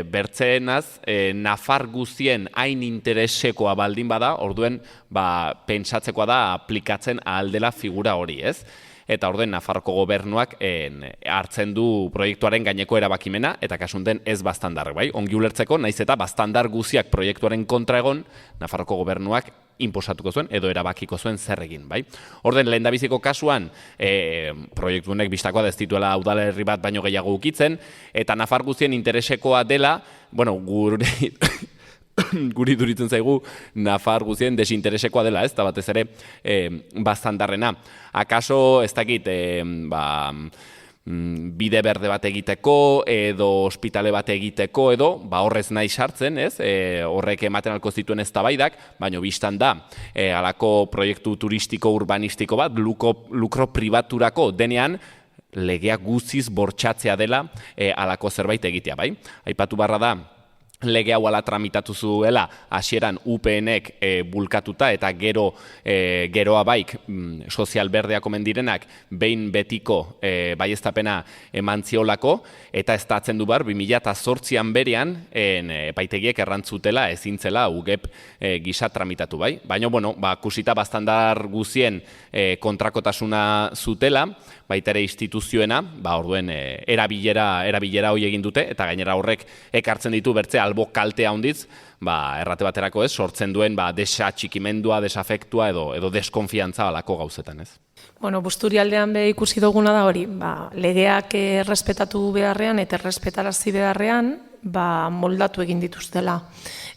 bertzeenaz nafar guzien hain interesekoa baldin bada, orduen pentsatzekoa da aplikatzen ahal dela figura hori, eta orden Nafarroko gobernuak hartzen du proiektuaren gaineko erabakimena, eta kasunten ez bastandar, ongi ulertzeko, naiz eta bastandar guziak proiektuaren kontra egon, Nafarroko gobernuak inposatuko zuen, edo erabakiko zuen zer egin, Orden, lehendabiziko kasuan, proiektuenek bistakoa destituela udalerri bat baino gehiago ukitzen, eta Nafar guzien interesekoa dela, guri duritzen zaigu Nafar guzien desinteresekoa dela, eta batez ere bastandarrena. Akaso, ez dakit, bide berde bat egiteko, edo ospitale bat egiteko, edo horrez nahi sartzen, horrek ematen alko zituen eztabaidak, baina biztan da, halako proiektu turistiko urbanistiko bat, lukro pribaturako denean, legea guziz bortxatzea dela halako zerbait egitea, Aipatu barra da, lege hau ala tramitatu zuela hasieran UPNek bulkatuta eta geroa baik sozial berdeak omen direnak behin betiko baieztapena eman ziolako, eta ez datzen du bar 2008an berean epaitegiek errantzutela ezintzela UGEP gisa tramitatu Baina, kusita bastandar guzien kontrakotasuna zutela, baita ere instituzioena, orduen erabilera hori egin dute, eta gainera horrek ekartzen ditu bertze albo kalte handiz, errate baterako sortzen duen desatxikimendua, desafektua edo deskonfiantza alako gauzetan, Busturialdean ikusi duguna da hori, legeak errespetatu beharrean eta errespetarazi beharrean, moldatu egin dituztela.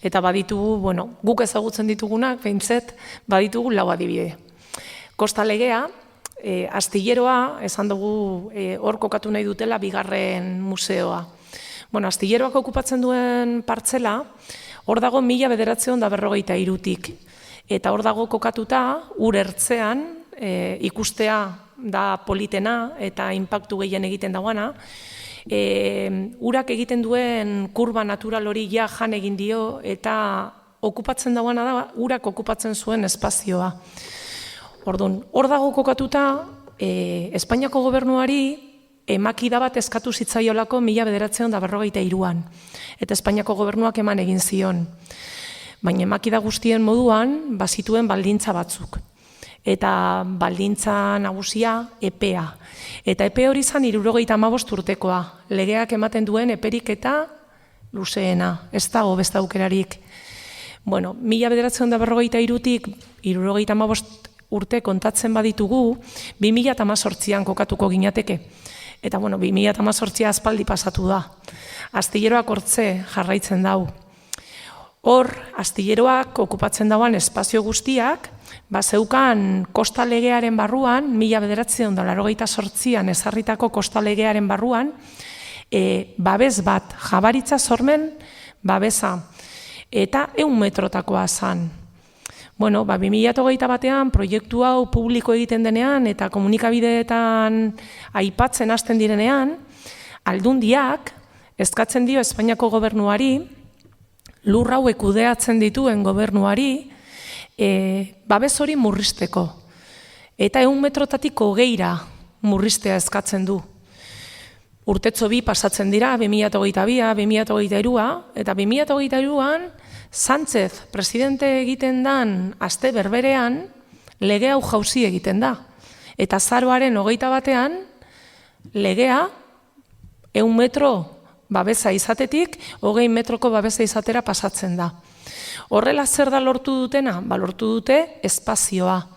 Eta baditugu, guk ezagutzen ditugunak, behintzet, baditugu lau adibide. Kosta legea, Astilleroa, esan dugu hor kokatu nahi dutela bigarren museoa. Astilleroak okupatzen duen partzela, Hor dago 1993-tik. Eta hor dago kokatuta, ur ertzean, ikustea da politena eta inpaktu gehien egiten dagoana, urak egiten duen kurba natural hori ja jan egin dio eta okupatzen dagoana da, urak okupatzen zuen espazioa. Orduan, hor dago kokatuta, Espainiako gobernuari emakida bat eskatu zitzaiolako 1993an. Eta Espainiako gobernuak eman egin zion. Baina emakida guztien moduan, bazituen baldintza batzuk. Eta baldintza nagusia epea. Eta epe hori zan 75 urtekoa. Legeak ematen duen eperik eta luzeena. Ez dago beste aukerarik. Bueno, 1993tik 75 urte kontatzen baditugu, 2018an kokatuko ginateke. Eta, 2018 aspaldi pasatu da. Astilleroak hortze jarraitzen dau. Hor, astilleroak okupatzen dauan espazio guztiak, zeukan kosta legearen barruan, 1988an ezarritako kosta legearen barruan, babes bat, Jabaritza Sormen babesa, eta 100 metrotakoa zan. 2021an proiektu hau publiko egiten denean eta komunikabideetan aipatzen hasten direnean, Aldundiak eskatzen dio Espainiako gobernuari, lur hauek kudeatzen dituen gobernuari, babes hori murrizteko. Eta 100 metrotatik 20ra murriztea eskatzen du. Urtetxo bi pasatzen dira, 2022a, 2023a, eta 2023an Sánchez presidente egiten dan aste berberean lege hau jauzi egiten da. Eta azaroaren 21ean legea 100 metro babesa izatetik 20 metroko babesa izatera pasatzen da. Horrela zer da lortu dutena? Lortu dute espazioa.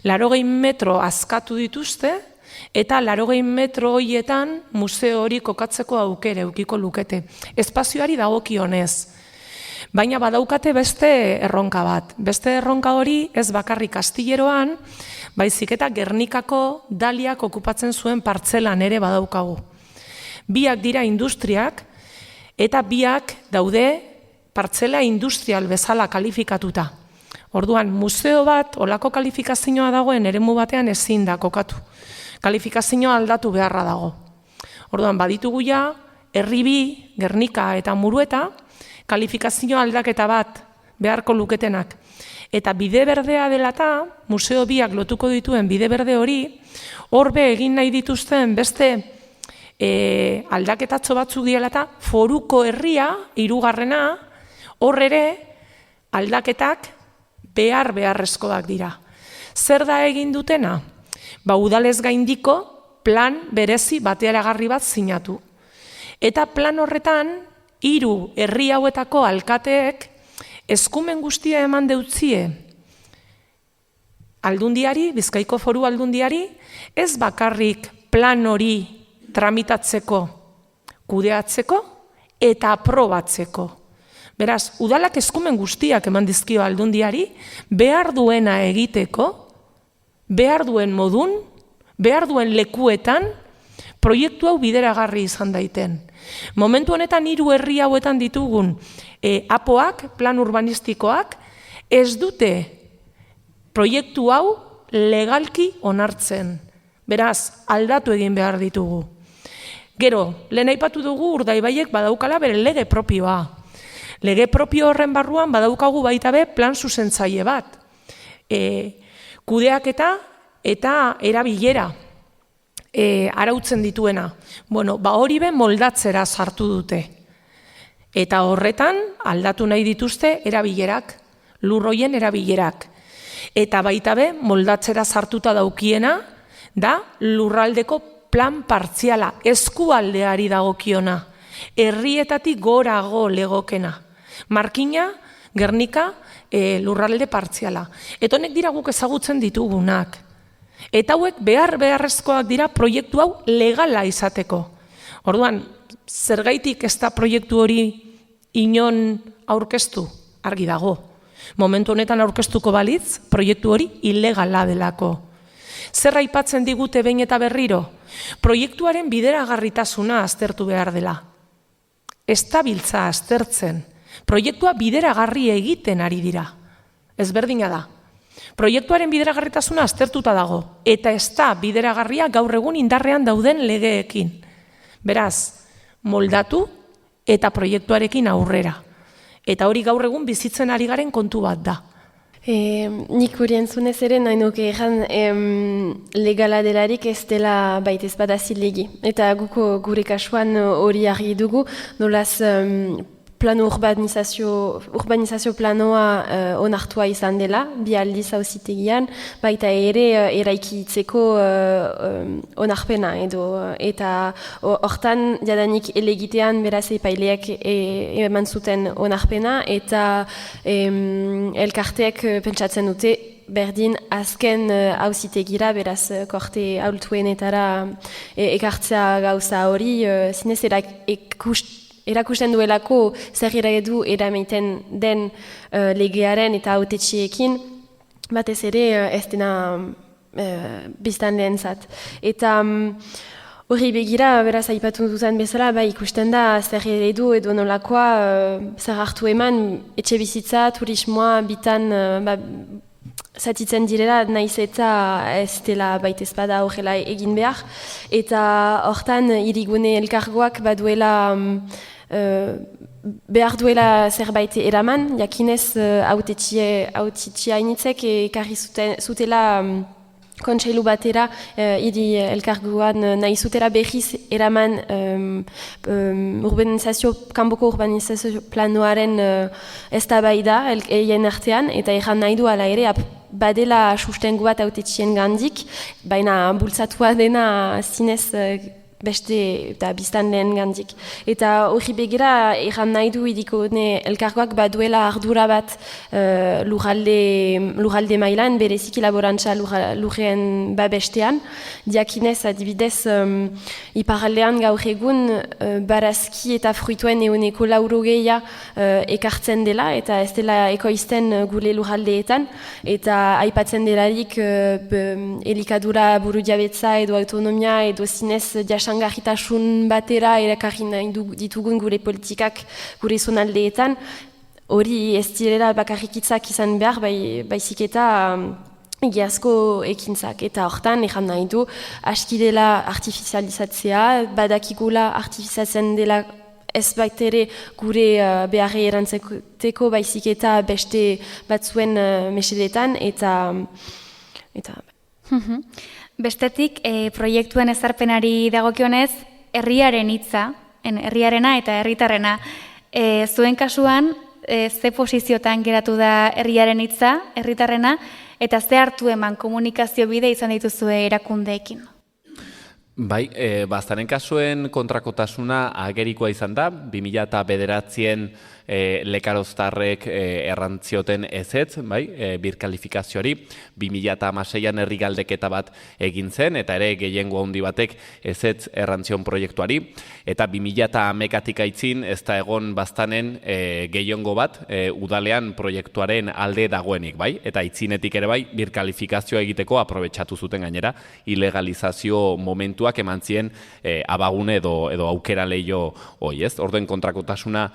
80 metro askatu dituzte eta 80 metro horietan museo hori kokatzeko aukera edukiko lukete. Espazioari dagokionez. Baina badaukate beste erronka bat. Beste erronka hori ez bakarrik astilleroan, baizik eta Gernikako Daliak okupatzen zuen partzelan ere badaukagu. Biak dira industriak, eta biak daude partzela industrial bezala kalifikatuta. Orduan, museo bat, olako kalifikazioa dagoen eremu batean ezin da kokatu. Kalifikazioa aldatu beharra dago. Orduan, baditugu ja, Herribi, Gernika eta Murueta, kalifikazio aldaketa bat beharko luketenak. Eta bide berdea dela eta, museo biak lotuko dituen bide berde hori, horbe egin nahi dituzten beste aldaketatxo batzuk diela eta, foruko herria, 3. hor ere aldaketak beharrezkoak dira. Zer da egin dutena? Udalez gaindiko plan berezi bateragarri bat sinatu. Eta plan horretan, 3 herri hauetako alkateek eskumen guztia eman deutzie Aldundiari, Bizkaiko Foru Aldundiari, ez bakarrik plan hori tramitatzeko, kudeatzeko eta aprobatzeko. Beraz, udalak eskumen guztiak eman dizkio Aldundiari, behar duena egiteko, behar duen modun, behar duen lekuetan, proiektu hau bideragarri izan daiten. Momentu honetan 3 herri hauetan ditugun apoak, plan urbanistikoak, ez dute proiektu hau legalki onartzen. Beraz, aldatu egin behar ditugu. Gero, lehen aipatu dugu Urdaibaiek badaukala bere lege propioa. Lege propio horren barruan badaukagu baita be plan zuzentzaile bat. Kudeaketa eta erabilera arautzen dituena. Hori be moldatzera sartu dute. Eta horretan aldatu nahi dituzte erabilerak, lurroien erabilerak. Eta baita be moldatzera sartuta daukiena da lurraldeko plan partziala, eskualdeari dagokiona, herrietatik gorago legokena. Markina, Gernika, lurralde partziala. Eta honek dira guk ezagutzen ditugunak. Eta hauek beharrezkoak dira proiektu hau legala izateko. Orduan, zergaitik ez da proiektu hori inon aurkeztu? Argi dago. Momentu honetan aurkeztuko balitz, proiektu hori ilegala delako. Zer aipatzen digute behin eta berriro? Proiektuaren bideragarritasuna aztertu behar dela. Ez da biltza aztertzen. Proiektua bideragarri egiten ari dira. Ezberdina da. Proiektuaren bideragarritasuna aztertuta dago, eta ez da bideragarria gaur egun indarrean dauden legeekin. Beraz, moldatu eta proiektuarekin aurrera. Eta hori gaur egun bizitzen ari garen kontu bat da. Nik hori entzunez ere nahi nuke egan legala delarik ez dela baita ez bada zilegi. Eta gure kasuan hori argi dugu, nolaz plano urbanizazio planoa onartua izan dela, bi aldiz auzitegian, baita ere eraikitzeko onarpena edo, eta hortan jadanik elegitean beraz epaileak eman zuten onarpena, eta elkarteak pentsatzen dute berdin azken auzitegira, beraz korte aultuenetara ekartzea gauza hori, zinez erakusten duelako zer eredu eramaiten den legearen eta hautetxeekin, batez ere ez dena biztanleentzat. Eta hori begira, beraz aipatu dutan bezala, ikusten da zer eredu edo nolakoa zer hartu eman etxe bizitza, turismoa, bitan zatitzen direla, naiz eta ez dela baita ez bada horrela egin behar. Eta hortan hirigune elkargoak baduela behar duela zerbait eraman, jakinez hautetxia initzek ekarri zutela kontseilu batera hiri elkargoan nahi zutela behiz eraman kanboko urbanizazio planoaren eztabaida eien artean, eta erran nahi du ala ere badela sustengu bat hautetxien gandik, baina bultzatua dena zinez beste eta biztanleen gandik. Eta hori begira erran nahi du hirigune elkargoak baduela ardura bat lurralde mailan, bereziki laborantza lurreen babestean, diakinez adibidez iparaldean gaur egun barazki eta fruituen euneko 80 ekartzen dela, eta ez dela ekoizten gure lurraldeetan, eta aipatzen delarik elikadura burudiabetza edo autonomia edo zinez jasangarritasun batera erakarri nahi ditugun gure politikak gure zonaldeetan, hori ez direla bakarrikitzak izan behar, baizik eta egiazko ekintzak. Eta hortan, ejan nahi du, aski dela artifizializatzea, badakigula artifiziatzen dela ez baitere gure beharre erantzeko baizik eta beste batzuen mesedetan, eta Bestetik, proiektuen ezarpenari dagokionez, herriaren hitza, herriarena eta herritarrena. Zuen kasuan, ze posiziotan geratu da herriaren hitza, herritarrena, eta ze hartu eman komunikazio bide izan dituzue erakundeekin? Bai, baztaren kasuen kontrakotasuna agerikoa izan da, 2009an lekaroztarrek errantzioten ezetz, bai, birkalifikazioari, 2016an herri galdeketa bat egin zen, eta ere gehiengo handi batek ezetz errantzion proiektuari, eta 2011atik aitzin ez da egon baztanen gehiengo bat udalean proiektuaren alde dagoenik, bai, eta aitzinetik ere bai, birkalifikazioa egiteko aprobetxatu zuten gainera, ilegalizazio momentuak eman zien abagune edo aukera lehio hoi, ez? Orduen kontrakotasuna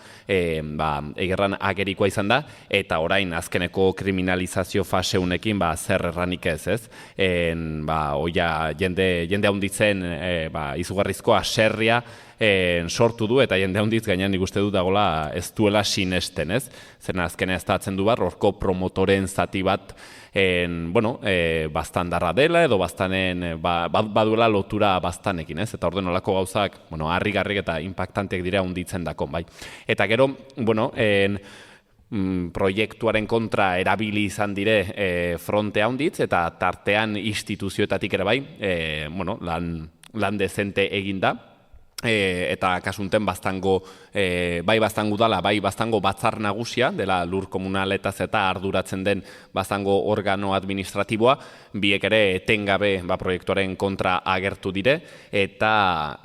egerran agerikoa izan da, eta orain azkeneko kriminalizazio faseunekin zer erranik ez? Oia jende handitzen izugarrizko aserria sortu du, eta jende handiz gainean nik uste dut dagoela ez duela sinesten, ez? Zeren azkenea ez da atzen du horko promotoren zati bat bastandarra dela edo baduela lotura bastanekin, ez? Eta orden olako gauzak, harrigarrik eta impactanteak dira handitzen dako, bai. Eta gero, proiektuaren kontra erabili izan dire fronte handitz, eta tartean instituzioetatik ere bai, lan dezente eginda, eta kasunten baztango udala, baztango batzar nagusia, dela lur komunaletaz eta arduratzen den baztango organo administratiboa, biek ere etengabe proiektuaren kontra agertu dire, eta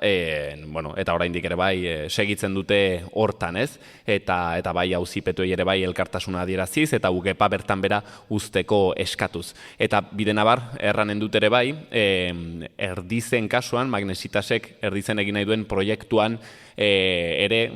oraindik ere bai segitzen dute hortan, ez? Eta bai auzipetuei ere bai elkartasuna adieraziz, eta ugepa bertan bera uzteko eskatuz. Eta bidenabar, erranen dut ere bai, erdizen kasuan, Magnesitasek erdizen egin nahi duen proiektuan ere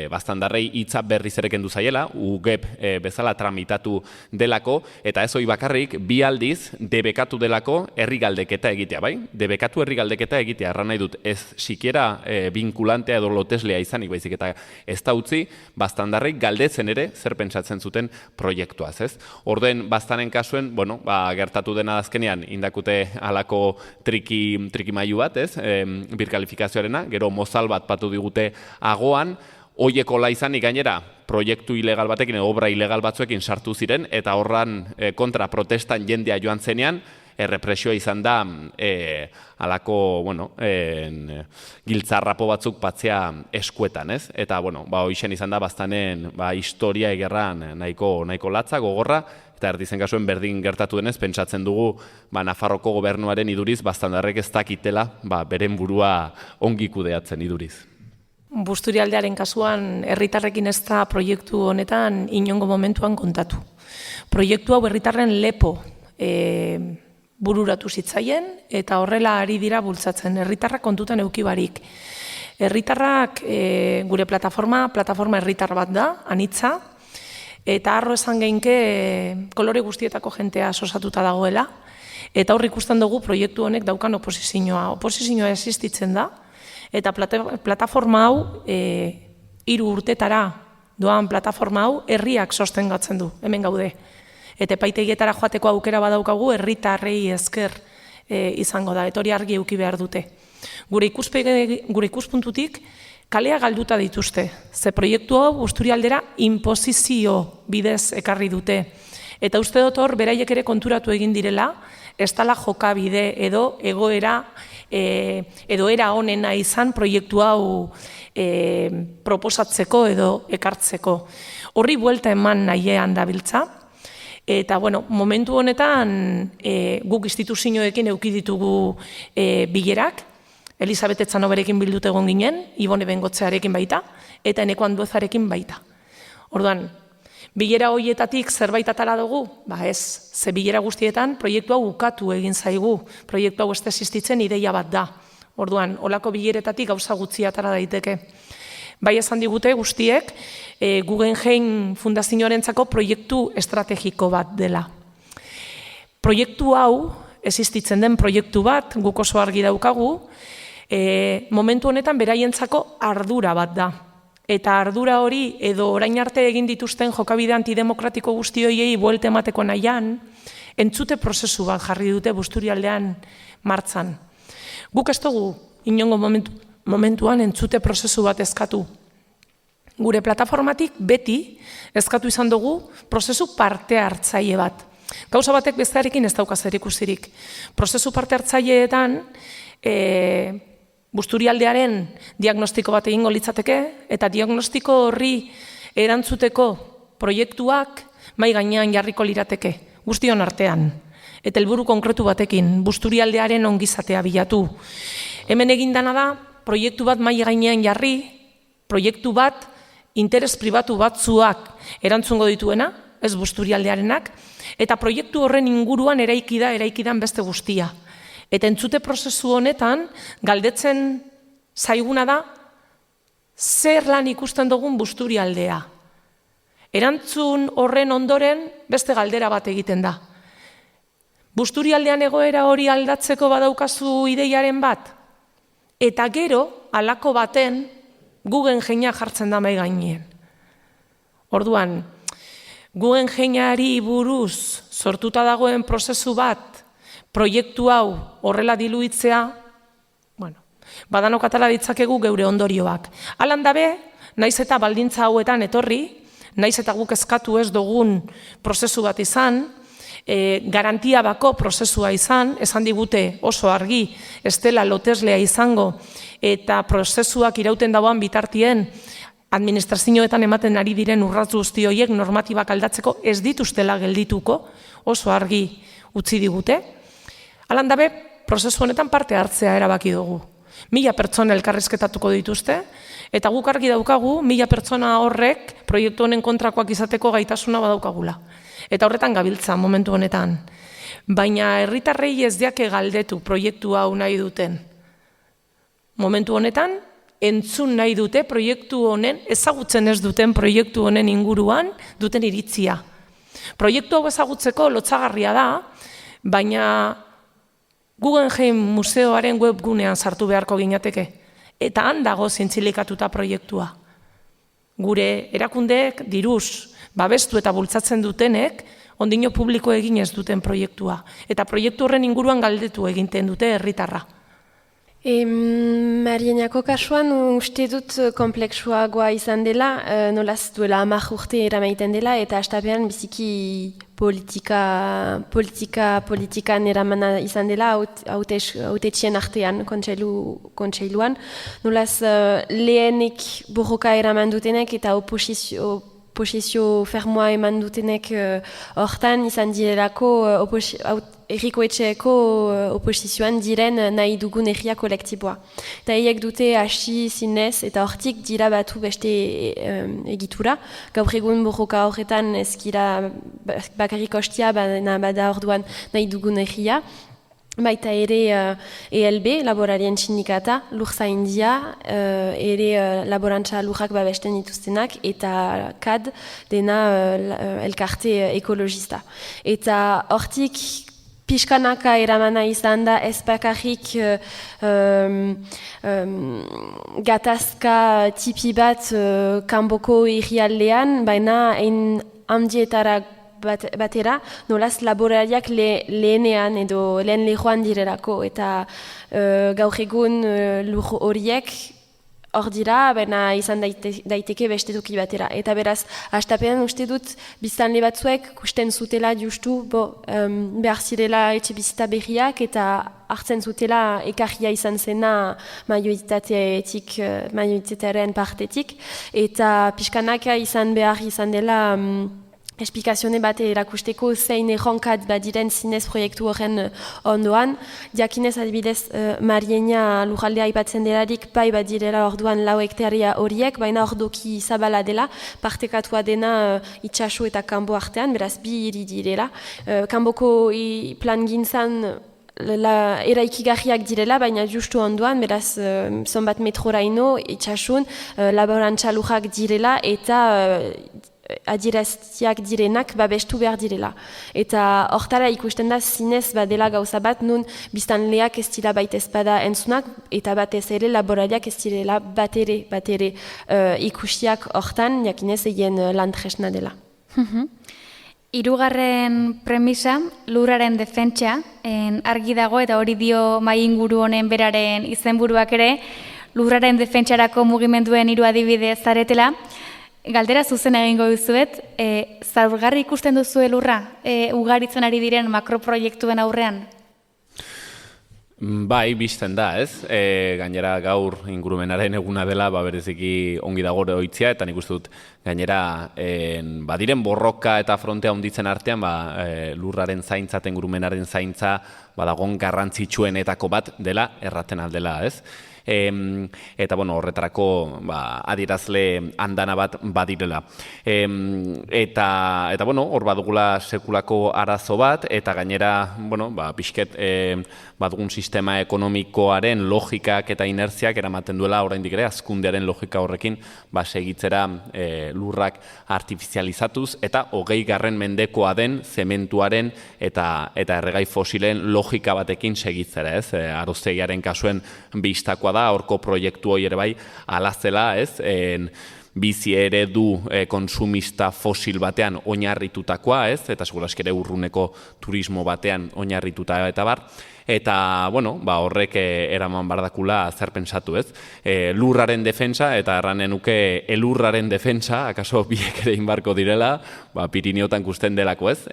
Baztandarrei hitza berriz ere kendu zaiela, UGEP bezala tramitatu delako, eta ez hori bakarrik, 2 aldiz debekatu delako herri galdeketa egitea, bai? Debekatu herri galdeketa egitea, erran nahi dut, ez sikiera vinkulantea edo loteslea izanik, baizik eta ez da utzi, Baztandarrei galdetzen ere zer pentsatzen zuten proiektuaz, ez? Orden Baztanen kasuen, gertatu dena azkenean, indakute halako trikimailu bat, ez? Birkalifikazioarena, gero mozal bat patu digute agoan, hoieko izanik gainera proiektu ilegal batekin, obra ilegal batzuekin sartu ziren, eta horran kontra protestan jendea joan zenean, errepresioa izan da halako, giltzarrapo batzuk patzea eskuetan, ez? Eta, hoixen izan da Baztanen historia egerran nahiko latza, gogorra, eta erdizen kasuen berdin gertatu denez, pentsatzen dugu Nafarroko gobernuaren iduriz Baztandarrek ez dakitela beren burua ongi kudeatzen iduriz. Busturialdearen kasuan herritarrekin ez da proiektu honetan inongo momentuan kontatu. Proiektu hau herritarren lepo bururatu zitzaien eta horrela ari dira bultzatzen. Herritarrak kontutan eduki barik. Herritarrak gure plataforma herritar bat da, anitza, eta harro esan geinke kolore guztietako jentea osatuta dagoela, eta hor ikusten dugu proiektu honek daukan oposizioa. Oposizioa existitzen da, eta plataforma hau 3 urtetara doan plataforma hau herriak sostengatzen du, hemen gaude. Eta epaitegietara joateko aukera badaukagu herritarrei esker izango da, eta hori argi eduki behar dute. Gure ikuspuntutik kalea galduta dituzte, ze proiektu hau Busturialdera inposizio bidez ekarri dute. Eta uste dut hor, beraiek ere konturatu egin direla, ez dela jokabide edo egoera edo era honena izan proiektu hau proposatzeko edo ekartzeko. Horri buelta eman nahiean dabiltza, eta momentu honetan guk instituzioekin eduki ditugu bilerak, Elisabet Etzanoberekin bildut egon ginen, Ibone Bengotzearekin baita, eta Eneko Anduezarekin baita. Orduan, bilera horietatik zerbait atara dugu? Ez, ze bilera guztietan proiektu hau ukatu egin zaigu, proiektu hau ez existitzen ideia bat da. Orduan, olako bileretatik gauza gutxi atara daiteke. Bai esan digute guztiek, Guggenheim Fundazioarentzako proiektu estrategiko bat dela. Proiektu hau, existitzen den proiektu bat, guk oso argi daukagu, momentu honetan beraientzako ardura bat da. Eta ardura hori edo orain arte egin dituzten jokabide antidemokratiko guzti horiei buelte emateko nahian, entzute prozesu bat jarri dute Busturialdean martzan. Guk ez dugu inongo momentuan entzute prozesu bat eskatu. Gure plataformatik beti eskatu izan dugu prozesu parte hartzaile bat. Gauza batek bestearekin ez dauka zerikusirik. Prozesu parte hartzaileetan Busturialdearen diagnostiko bat egingo litzateke, eta diagnostiko horri erantzuteko proiektuak mai gainean jarriko lirateke, guztion artean. Eta helburu konkretu batekin, Busturialdearen ongizatea bilatu. Hemen egindana da, proiektu bat mai gainean jarri, proiektu bat interes pribatu batzuak erantzungo dituena, ez Busturialdearenak, eta proiektu horren inguruan eraikidan beste guztia. Eta entzute prozesu honetan, galdetzen zaiguna da, zer lan ikusten dugun Busturialdea. Erantzun horren ondoren beste galdera bat egiten da. Busturialdean egoera hori aldatzeko badaukazu ideiaren bat? Eta gero, halako baten, Guggenheima jartzen da mai gainean. Orduan, Guggenheimari buruz sortuta dagoen prozesu bat, proiektu hau horrela diluitzea, badanok atala ditzakegu geure ondorioak. Halan dabe, naiz eta baldintza hauetan etorri, naiz eta guk eskatu ez dugun prozesu bat izan, garantia bako prozesua izan, esan digute oso argi, ez dela loteslea izango, eta prozesuak irauten dauan bitartien, administrazioetan ematen ari diren urratz guzti horiek normatibak aldatzeko ez dituztela geldituko, oso argi utzi digute. Halan dabe, prozesu honetan parte hartzea erabaki dugu. 1000 pertsona elkarrizketatuko dituzte, eta guk argi daukagu 1000 pertsona horrek proiektu honen kontrakoak izateko gaitasuna badaukagula. Eta horretan gabiltza momentu honetan. Baina herritarrei ez diake galdetu proiektu hau nahi duten. momentu honetan, entzun nahi dute proiektu honen, ezagutzen ez duten proiektu honen inguruan duten iritzia. Proiektu hau ezagutzeko lotsagarria da, baina Guggenheim museoaren webgunean sartu beharko ginateke. Eta han dago zintzilikatuta proiektua. Gure erakundeek diruz babestu eta bultzatzen dutenek, ondino publiko egin ez duten proiektua. Eta proiektu horren inguruan galdetu egiten dute herritarra. Marienako kasuan uste dut kompleksuagoa izan dela, nolaz duela 10 urte eramaiten dela, eta hastapean biziki politikan eramana izan dela, hautetxien artean kontseiluan. Nolaz lehenik borroka eraman dutenek eta oposizio fermoa eman dutenek hortan izan direlako erriko etxeeko oposizioan diren nahi dugun erria kolektiboa. Eta eiek dute hasi zinez eta hortik dira batu beste egitura. Gaur egun borroka horretan ezkira bakarrik ostia bada orduan nahi dugun erria. Baita ere ELB, laborarien sindikata, lurzaindia, ere laborantza lurrak babesten dituztenak, eta CAD dena elkarte ekologista. Eta hortik pixkanaka eramana izan da ez bakarrik gatazka tipi bat kanboko herrialdean, baina handietara batera, nolaz laborariak lehenean edo lehen lehoan direlako, eta gaur egun lur horiek hor dira, baina izan daiteke beste toki batera. Eta beraz, hastapean uste dut, biztanle batzuek kusten zutela justu, behar zirela etxe bizita berriak, eta hartzen zutela ekarria izan zena majoitatearen partetik, eta pixkanaka izan behar izan dela esplikazioa bat erakusteko zein erronkat badiren zinez proiektu horren ondoan. Diakinez adibidez Mariena lujaldea aipatzen delarik bai badirela orduan 4 hektaria horiek, baina ordoki zabala dela, partekatua dena itxaso eta kanbo artean, beraz 2 hiri direla. Kanboko plan gintzan eraikigarriak direla, baina justu onduan, beraz zonbat metroraino itxasun laborantza lujak direla eta adieraztiak direnak babestu behar direla. Eta hortara ikusten da zinez badela gauza bat, nun biztanleak ez dira baita ezpada entzunak, eta batez ere laborariak ez direla bat ere ikusiak hortan, jakinez egin lan tresna dela. Hirugarren premisa, lurraren defentsa, argi dago eta hori dio mahai inguru honen beraren izenburuak ere, lurraren defentsarako mugimenduen 3 adibide zaretela. Galdera zuzen egingo duzuet, zaurgarri ikusten duzu lurra ugaritzen ari diren makroproiektuen aurrean? Bai, bizten da, ez? Gainera gaur ingurumenaren eguna dela, bereziki ongi dago oitzia, eta nik uste dut gainera badiren borroka eta frontea handitzen artean, lurraren zaintza, ingurumenaren zaintza, badagon garrantzitsuenetako bat dela, erraten aldela, ez? Eta horretarako adierazle handana bat badirela. Eta hor badugula sekulako arazo bat, eta gainera pixket badugun sistema ekonomikoaren logikak eta inertziak eramaten duela oraindik ere hazkundearen logika horrekin segitzera lurrak artifizializatuz eta 20. mendekoa den zementuaren eta erregai fosilen logika batekin segitzera, ez? Aroztegiaren kasuen bistakoa da, horko proiektu hori ere bai alazela, ez? Bizi ere du konsumista fosil batean oinarritutakoa, ez? Eta seguraski ere urruneko turismo batean oinarrituta eta bar. Eta, horrek eraman bardakula zer pentsatu, ez? Lurraren defentsa, eta erranen nuke elurraren defentsa, akaso biek ere inbarko direla, Pirineotan kusten delako, ez?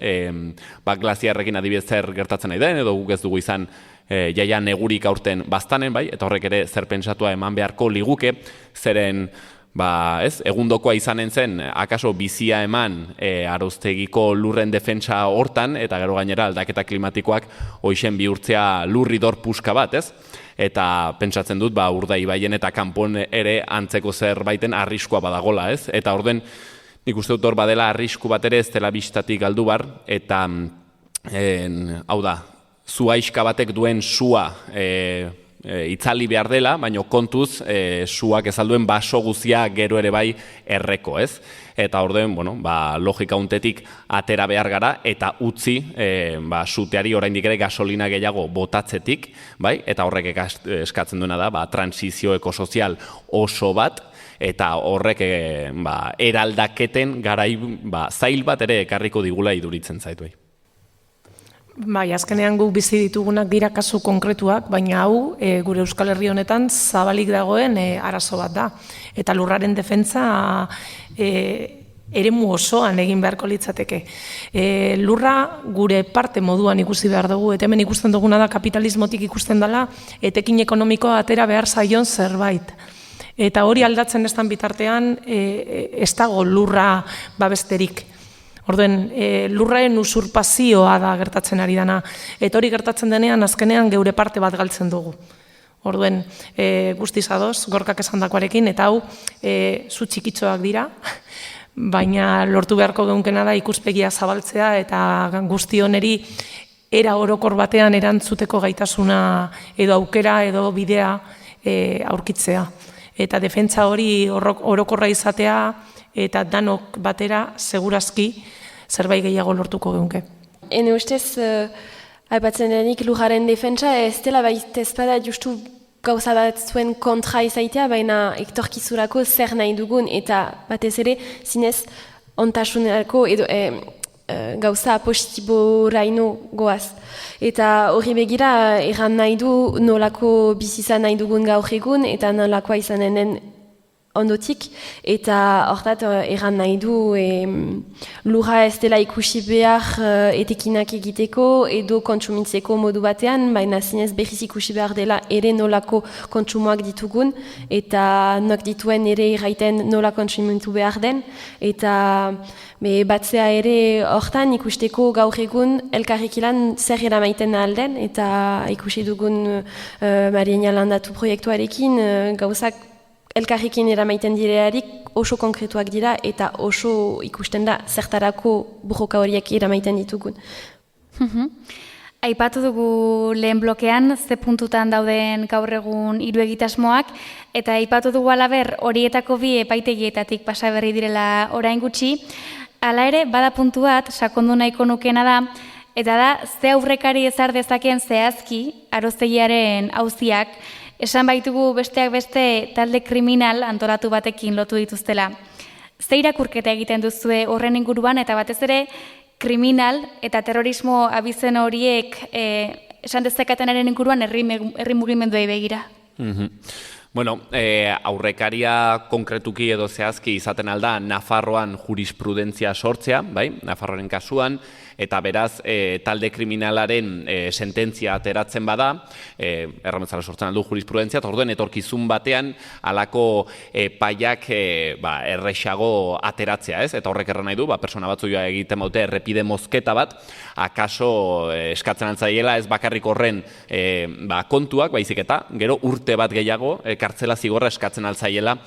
Glaziarrekin adibidez zer gertatzen nahi den, edo guk ez dugu izan jaia negurik aurten baztanen, bai? Eta horrek ere zer pentsatua eman beharko liguke, zeren egundokoa izanen zen, akaso bizia eman Aroztegiko lurren defentsa hortan, eta gero gainera aldaketa klimatikoak hoixen bihurtzea lurridor puska bat, ez? Eta pentsatzen dut, Urdaibaien eta kanpon ere antzeko zerbaiten arriskua badagola, ez? Eta orden, nik uste dut hor badela arrisku bat ere ez dela bistatik galdu bar, eta hau da, zuaiska batek duen sua itzali behar dela, baina kontuz suak ez alduen baso guzia gero ere bai erreko, ez? Eta orduen, logika untetik atera behar gara eta utzi suteari oraindik ere gasolina gehiago botatzetik, bai? Eta horrek eskatzen duena da, transizio ekosozial oso bat, eta horrek eraldaketen garai zail bat ere ekarriko digula iduritzen zaitu. Bai, azkenean guk bizi ditugunak dira kasu konkretuak, baina hau gure Euskal Herri honetan zabalik dagoen arazo bat da. Eta lurraren defentsa eremu osoan egin beharko litzateke. Lurra gure parte moduan ikusi behar dugu, eta hemen ikusten duguna da kapitalismotik ikusten dela, etekin ekonomikoa atera behar zaion zerbait. Eta hori aldatzen ez den bitartean ez dago lurra babesterik. Orduen, lurraren usurpazioa da gertatzen ari dana. Eta hori gertatzen denean, azkenean geure parte bat galtzen dugu. Orduen, guztiz adoz, Gorkak esandakoarekin, eta hau zu txikitxoak dira, baina lortu beharko geunkena da ikuspegia zabaltzea eta guzti honeri era orokor batean erantzuteko gaitasuna edo aukera edo bidea aurkitzea. Eta defentsa hori orokorra izatea eta danok batera segurazki zerbait gehiago lortuko geunke. Ene ustez, aipatzen denik lujaren defentsa ez dela baita ezpada justu gauza bat zuen kontra izaitea, baina ektorkizurako zer nahi dugun eta batez ere zinez ontasunerako edo gauza positiboraino goaz. Eta hori begira erran nahi du nolako bizizan nahi dugun gaur egun eta nolakoa izanen ondotik, eta hortat erran nahi du lurra ez dela ikusi behar etekinak egiteko edo kontsumitzeko modu batean, baina zinez berriz ikusi behar dela ere nolako kontsumoak ditugun, eta nok dituen ere irraiten nola kontsumitu behar den, eta batzea ere hortan ikusteko gaur egun elkarrekilan zer eramaiten alden, eta ikusi dugun Marienia Landatu proiektuarekin gauzak elkarrekin eramaiten direarik oso konkretuak dira eta oso ikusten da zertarako burroka horiek eramaiten ditugun. Aipatu dugu lehen blokean ze puntutan dauden gaur egun 3 egitasmoak, eta aipatu dugu alaber horietako 2 epaitegietatik pasa berri direla orain gutxi. Hala ere, bada puntu bat sakondu nahiko nukeena da, eta da ze aurrekari ezar dezakeen zehazki aroztegiaren auziak, esan baitugu besteak beste talde kriminal antolatu batekin lotu dituztela. Ze irakurketa egiten duzue horren inguruan eta batez ere kriminal eta terrorismo abizen horiek esan dezakatenaren inguruan herri mugimenduei begira? Bueno, aurrekaria konkretuki edo zehazki izaten alda Nafarroan jurisprudentzia sortzea, bai? Nafarroaren kasuan, eta beraz talde kriminalaren sententzia ateratzen bada, errametzara sortzen aldu jurisprudentzia, eta orduen etorkizun batean alako paiak errexago ateratzea, ez? Eta horrek erran nahi du, persona batzu egiten baute errepide mozketa bat, akaso eskatzen altzaiela ez bakarrik horren kontuak, baizik eta gero urte bat gehiago kartzela zigorra eskatzen altzaiela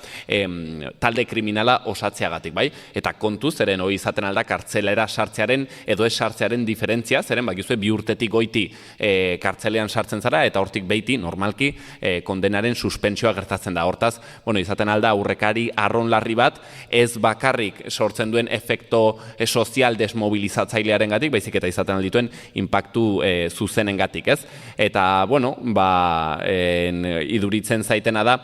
talde kriminala osatzeagatik, bai? Eta kontuz, zeren hori izaten alda kartzelera sartzearen edo ez sartzearen diferentzia, zeren bakizue 2 urtetik goiti kartzelean sartzen zara eta hortik beiti normalki kondenaren suspentsioa gertatzen da. Hortaz, izaten alda aurrekari arronlarri bat ez bakarrik sortzen duen efekto sozial desmobilizatzailearen gatik, baizik eta izaten aldituen impactu zuzenen gatik, ez? Eta, iduritzen zaitena da,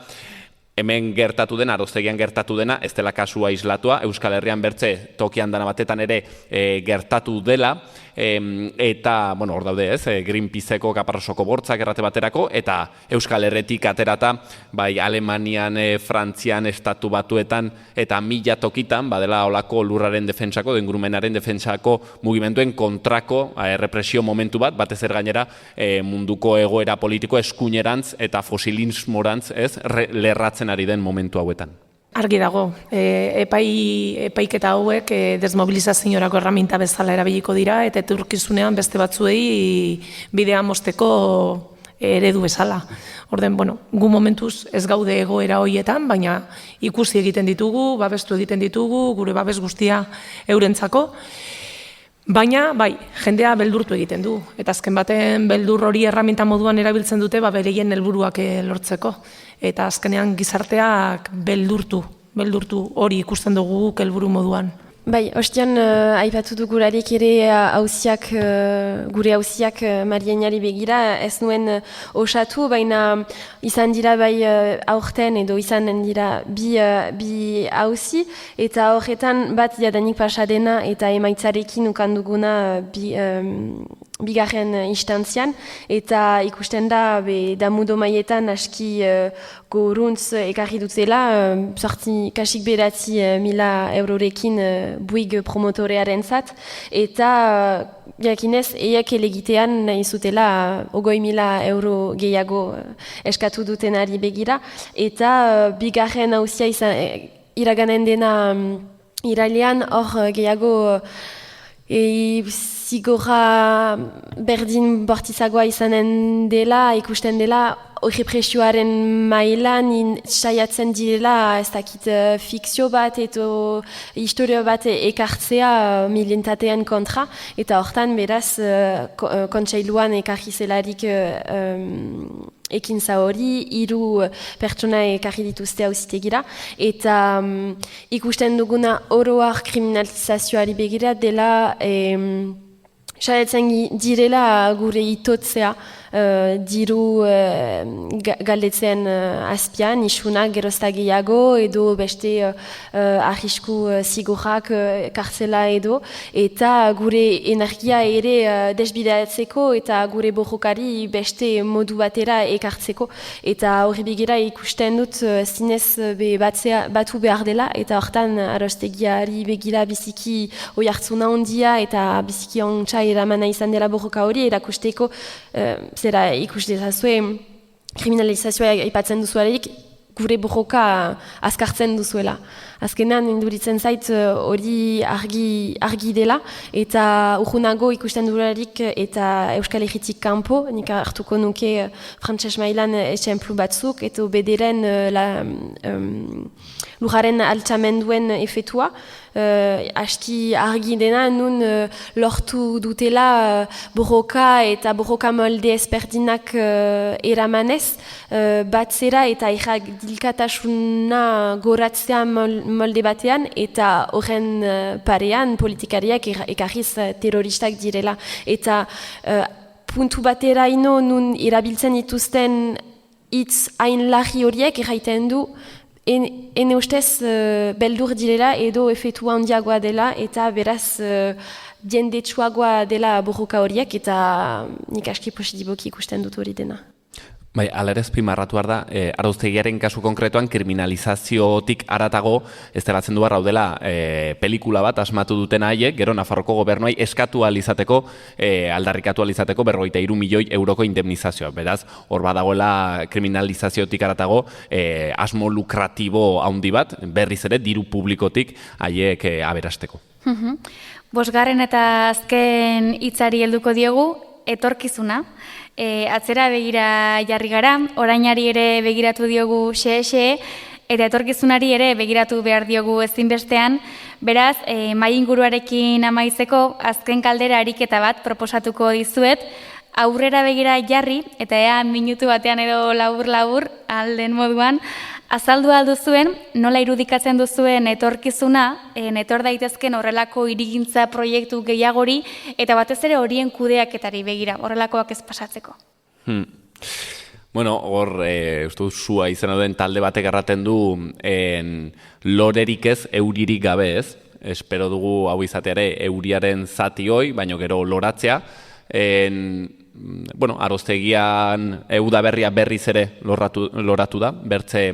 hemen gertatu dena, aroztegian gertatu dena, ez dela kasua aislatua, Euskal Herrian bertze tokian dana batetan ere gertatu dela, eta, hor daude ez, Greenpeaceko kaparrosoko bortzak errate baterako, eta Euskal Herretik aterata, bai Alemanian, Frantzian, Estatu Batuetan, eta 1000 tokitan, badela olako lurraren defentsako, ingurumenaren defentsako mugimenduen kontrako represio momentu bat, batez gainera munduko egoera politiko eskuinerantz eta fosilismorantz, ez, lerratzen ari den momentu hauetan. Argi dago, epaiketa hauek desmobilizaziorako erraminta bezala erabiliko dira eta etorkizunean beste batzuei bidea mosteko eredu bezala. Orden, gu momentuz ez gaude egoera horietan, baina ikusi egiten ditugu, babestu egiten ditugu, gure babes guztia eurentzako. Baina, bai, jendea beldurtu egiten du. Eta azken baten beldur hori erraminta moduan erabiltzen dute bereien helburuak lortzeko. Eta azkenean gizarteak beldurtu hori ikusten dugu guk helburu moduan. Bai, ostian aipatu dugularik ere gure auziak Marienari begira, ez nuen osatu, baina izan dira bai aurten edo izan dira bi auzi, eta horretan bat jadanik pasadena eta emaitzarekin ukanduguna bigarren instantzian, eta ikusten da damudo maietan aski goruntz ekarri dutela, kasik beratzi mila eurorekin buig promotorearen zat, eta jakinez, eiek elegitean nahi zutela 20.000 euro gehiago eskatu dutenari begira, eta bigarren hauzia iraganen dena irailean hor gehiago zigorra berdin bortizagoa izanen dela, ikusten dela, hori presioaren mailan saiatzen direla, ez dakit fikzio bat edo historio bat ekartzea militanteen kontra, eta hortan beraz kontseiluan ekarri zelarik ekintza hori, 3 pertsona ekarri dituzte auzitegira, eta ikusten duguna oroar kriminalizazioari begira dela saiatzen direla gure itotzea diru galdetzen azpian, isunak gerozta gehiago edo beste arrisku zigorrak kartzela edo, eta gure energia ere desbidatzeko eta gure borrokari beste modu batera ekartzeko, eta horri begira ikusten dut zinez batu behar dela, eta hortan arostegiari begira biziki oihartzuna ondia eta biziki ontsa eramana izan dela borroka hori, erakusteko zera ikuste zazue kriminalizazioa aipatzen duzuareik gure borroka azkartzen duzuela. Azkenean induritzen zait hori argi dela, eta urgunago ikusten duelarik eta Euskal Herritik kanpo, nik hartuko nuke frantses mailan esemplu batzuk, eta bederen lujaren altxamenduen efetua, aski argi dena nun lortu dutela borroka eta borroka molde ezberdinak eramanez, batzera eta dilkatasuna goratzea molde batean, eta horren parean politikariak ekarriz terroristak direla. Eta puntu batera ino nun erabiltzen dituzten hitz hain larri horiek erraiten du ene ustez beldur direla edo efetua handiagoa dela, eta beraz jendetsuagoa dela borroka horiek, eta nik aski positiboki ikusten dut hori dena. Bai, alerez pimarratu da, arauztegiaren kasu konkretuan kriminalizaziotik aratago ez delatzen du barra dela pelikula bat asmatu duten haiek, gero Nafarroko gobernuai eskatu alizateko, aldarrikatu alizateko 43 milioi euroko indemnizazioa. Beraz, hor badagoela kriminalizaziotik aratago asmo lukratibo handi bat, berriz ere diru publikotik haiek aberasteko. Bosgarren eta azken hitzari helduko diogu, etorkizuna. Atzera begira jarri gara, orainari ere begiratu diogu xe-xe, eta etorkizunari ere begiratu behar diogu ezinbestean. Beraz, mahai inguruarekin amaitzeko azken kaldera ariketa bat proposatuko dizuet, aurrera begira jarri, eta ea minutu batean edo labur-labur alden moduan, azaldu alduzuen, nola irudikatzen duzuen etorkizuna, etor daitezken horrelako hirigintza proiektu gehiagori, eta batez ere horien kudeaketari begira, horrelakoak ez pasatzeko. Bueno, hor, uste dut zua izan duen talde batek erraten du lorerik ez, euririk gabe ez. Espero dugu hau izateare euriaren zati hoi, baino gero loratzea. Bueno, aroztegian udaberria berriz ere loratu da, bertze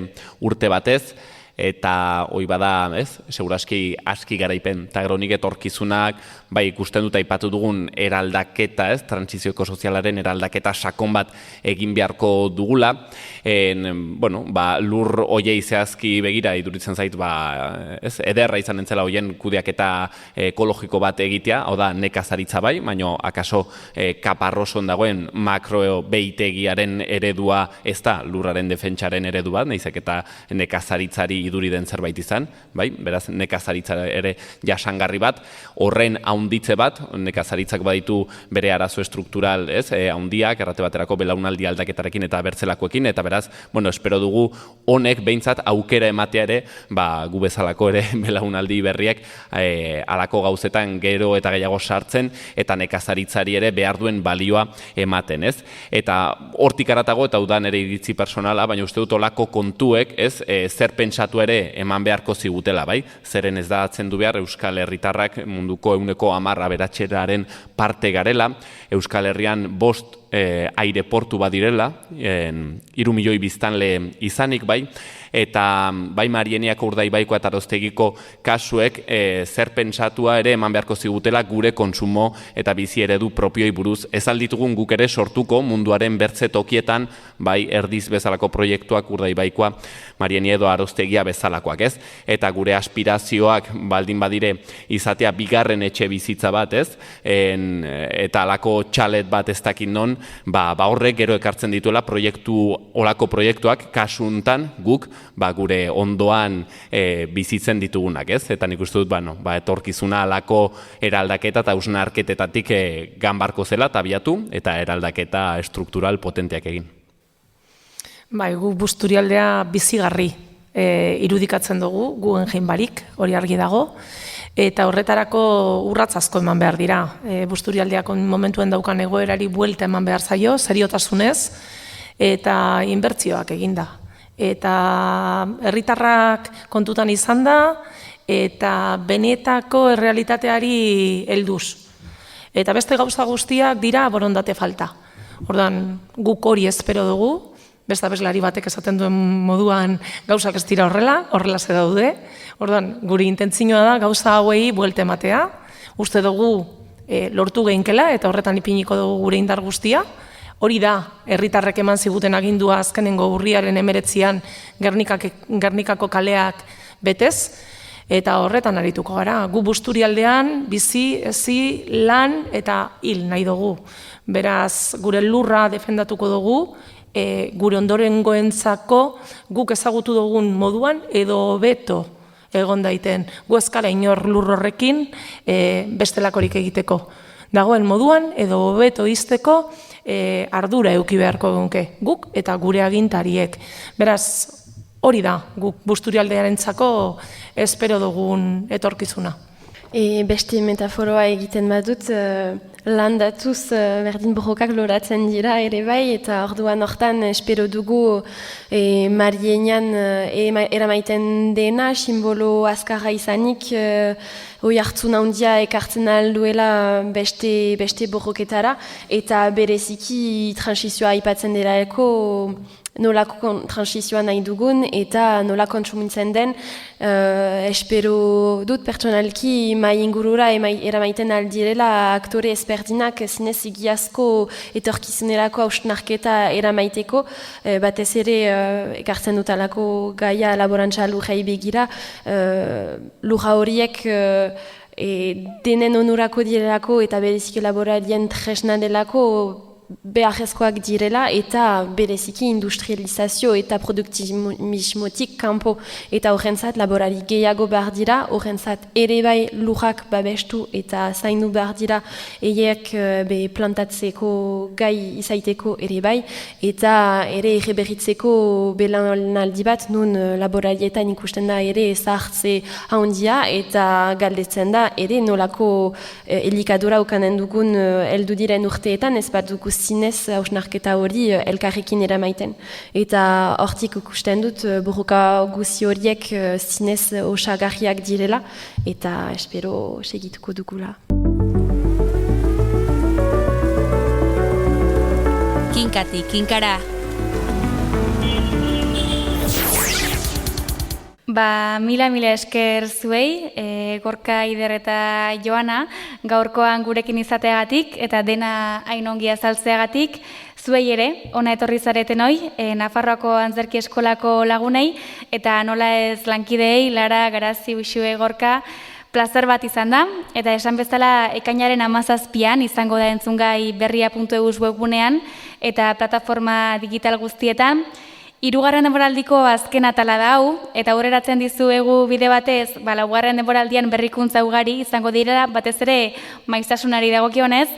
urte batez, eta hoi bada, ez, seguraski aski garaipen, eta gero nik etorkizunak, bai ikusten dut aipatu dugun eraldaketa, ez, trantsizioko sozialaren eraldaketa sakon bat egin beharko dugula, bueno, lur hoiei zehazki begira iduritzen zait, ez, ederra izan entzela hoien kudeaketa ekologiko bat egitea, hau da nekazaritza bai, baino akaso kaparroson dagoen makro beitegiaren eredua ez da lurraren defentsaren eredu bat, naizek eta nekazaritzari iduri den zerbait izan, bai? Beraz, nekazaritza ere jasangarri bat, horren haunditze bat, nekazaritzak baditu bere arazo estruktural, ez? Haundiak, errate baterako belaunaldi aldaketarekin eta bertzelakoekin, eta beraz, bueno, espero dugu honek behintzat aukera ematea ere, gu bezalako ere belaunaldi berriek halako gauzetan gero eta gehiago sartzen, eta nekazaritzari ere behar duen balioa ematen, ez? Eta hortik haratago, eta udan ere iritzi personala, baina uste dut olako kontuek, ez, zer pentsatu ere eman beharko zigutela, bai? Zeren ez da atzendu behar Euskal Herritarrak munduko 10% aberatseraren parte garela, Euskal Herrian 5 aireportu badirela, 3 milioi biztanle izanik, bai? Eta bai Marieniako, Urdaibaiko eta Aroztegiko kasuek zer pentsatua ere eman beharko zigutela gure kontsumo eta bizi eredu propioi buruz. Ez alditugun guk ere sortuko munduaren bertze tokietan, bai Erdiz bezalako proiektuak, Urdaibaikoa, Marienia edo Aroztegia bezalakoak, ez? Eta gure aspirazioak baldin badire izatea bigarren etxe bizitza bat, ez? Eta alako txalet bat ez dakit non, horrek gero ekartzen dituela olako proiektuak kasuntan guk gure ondoan bizitzen ditugunak, ez? Eta nik uste dut, etorkizuna alako eraldaketa eta hausnarketetatik ganbarko zela tabiatu eta eraldaketa estruktural potenteak egin. Gu Busturialdea bizigarri irudikatzen dugu, Guggenheim barik, hori argi dago, eta horretarako urratz asko eman behar dira. Busturialdeak momentuen daukan egoerari buelta eman behar zaio, seriotasunez, eta inbertsioak eginda. Eta herritarrak kontutan izan da, eta benetako errealitateari helduz. Eta beste gauza guztiak dira borondate falta. Orduan, guk hori espero dugu, beste abeslari batek esaten duen moduan gauzak ez dira horrela ze daude. Orduan, guri intentzioa da gauza hauei buelte ematea. Uste dugu lortu geinkela eta horretan ipiniko dugu gure indar guztia. Hori da, herritarrek eman ziguten agindua azkenengo urriaren 19an Gernikako kaleak betez, eta horretan arituko gara. Gu Busturialdean bizi, hezi, lan eta hil nahi dugu. Beraz, gure lurra defendatuko dugu, gure ondorengoentzako guk ezagutu dugun moduan edo hobeto egon daiten. Gu ez gara inor lur horrekin bestelakorik egiteko. Dagoen moduan edo hobeto izteko ardura eduki beharko gunke, guk eta gure agintariek. Beraz, hori da, guk Busturialdearentzako espero dugun etorkizuna. Beste metaforoa egiten badut, landatuz berdin borrokak loratzen dira ere bai, eta orduan hortan espero dugu Marienian eramaiten dena, simbolo azkarra izanik, hoi hartzun handia ekartzen alduela beste borroketara, eta bereziki transizioa aipatzen delaeko nolako transizioa nahi dugun eta nola kontsumitzen den, espero dut pertsonalki mai ingurura eramaiten aldirela aktore ezberdinak zinez egiazko etorkizunerako hausnarketa eramaiteko, batez ere ekartzen dut alako gaia laborantza lurrei begira, lurra horiek denen onurako direlako eta bereziki laboralien tresna delako beharrezkoak direla eta bereziki industrializazio eta produktivismotik kanpo eta horrentzat laborari gehiago behar dira, horrentzat ere bai lurrak babestu eta zaindu behar dira eiek plantatzeko gai izaiteko ere bai eta ere erreberritzeko belanaldi bat nun laborarietan ikusten da ere zahartze handia eta galdetzen da ere nolako elikadura ukanen dugun heldu diren urteetan ez bat dugu zinez hausnarketa hori elkarrekin eramaiten. Eta hortik ikusten dut borroka guzi horiek zinez osagarriak direla eta espero segituko dugula. Kinkatik, kinkara. Mila esker zuei, Gorka, Ider eta Joana, gaurkoan gurekin izateagatik eta dena hain ongi azaltzeagatik, zuei ere, ona etorri zareten hoi, Nafarroako Antzerki Eskolako lagunei, eta nola ez lankideei, Lara, Garazi, Uxue, Gorka, plazer bat izan da, eta esan bezala ekainaren 17an izango da entzungai berria.eus webgunean, eta plataforma digital guztietan, Hirugarren denboraldiko azken atala da hau, eta aurreratzen dizuegu bide batez, laugarren denboraldian berrikuntza ugari izango direla, batez ere maiztasunari dagokionez,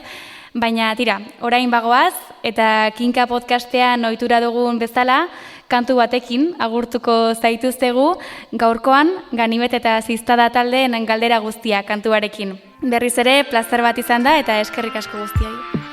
baina tira, orain bagoaz, eta Kinka podcastean ohitura dugun bezala, kantu batekin agurtuko zaituztegu, gaurkoan Ganimet eta Ziztada taldeen galdera guztia kantuarekin. Berriz ere, plazer bat izan da eta eskerrik asko guztioi.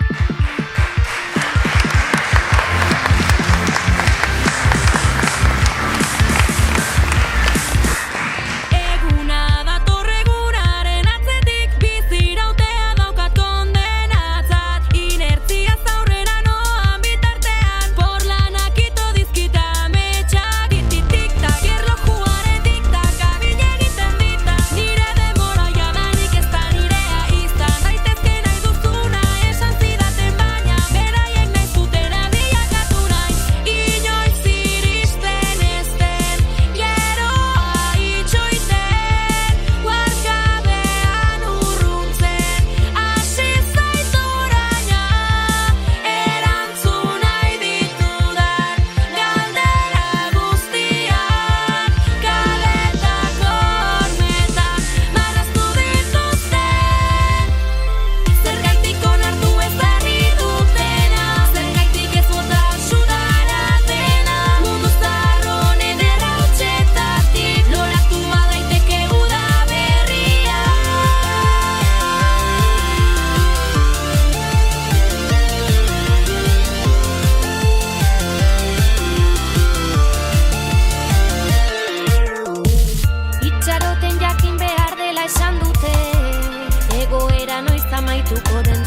Egoera noiz amaituko den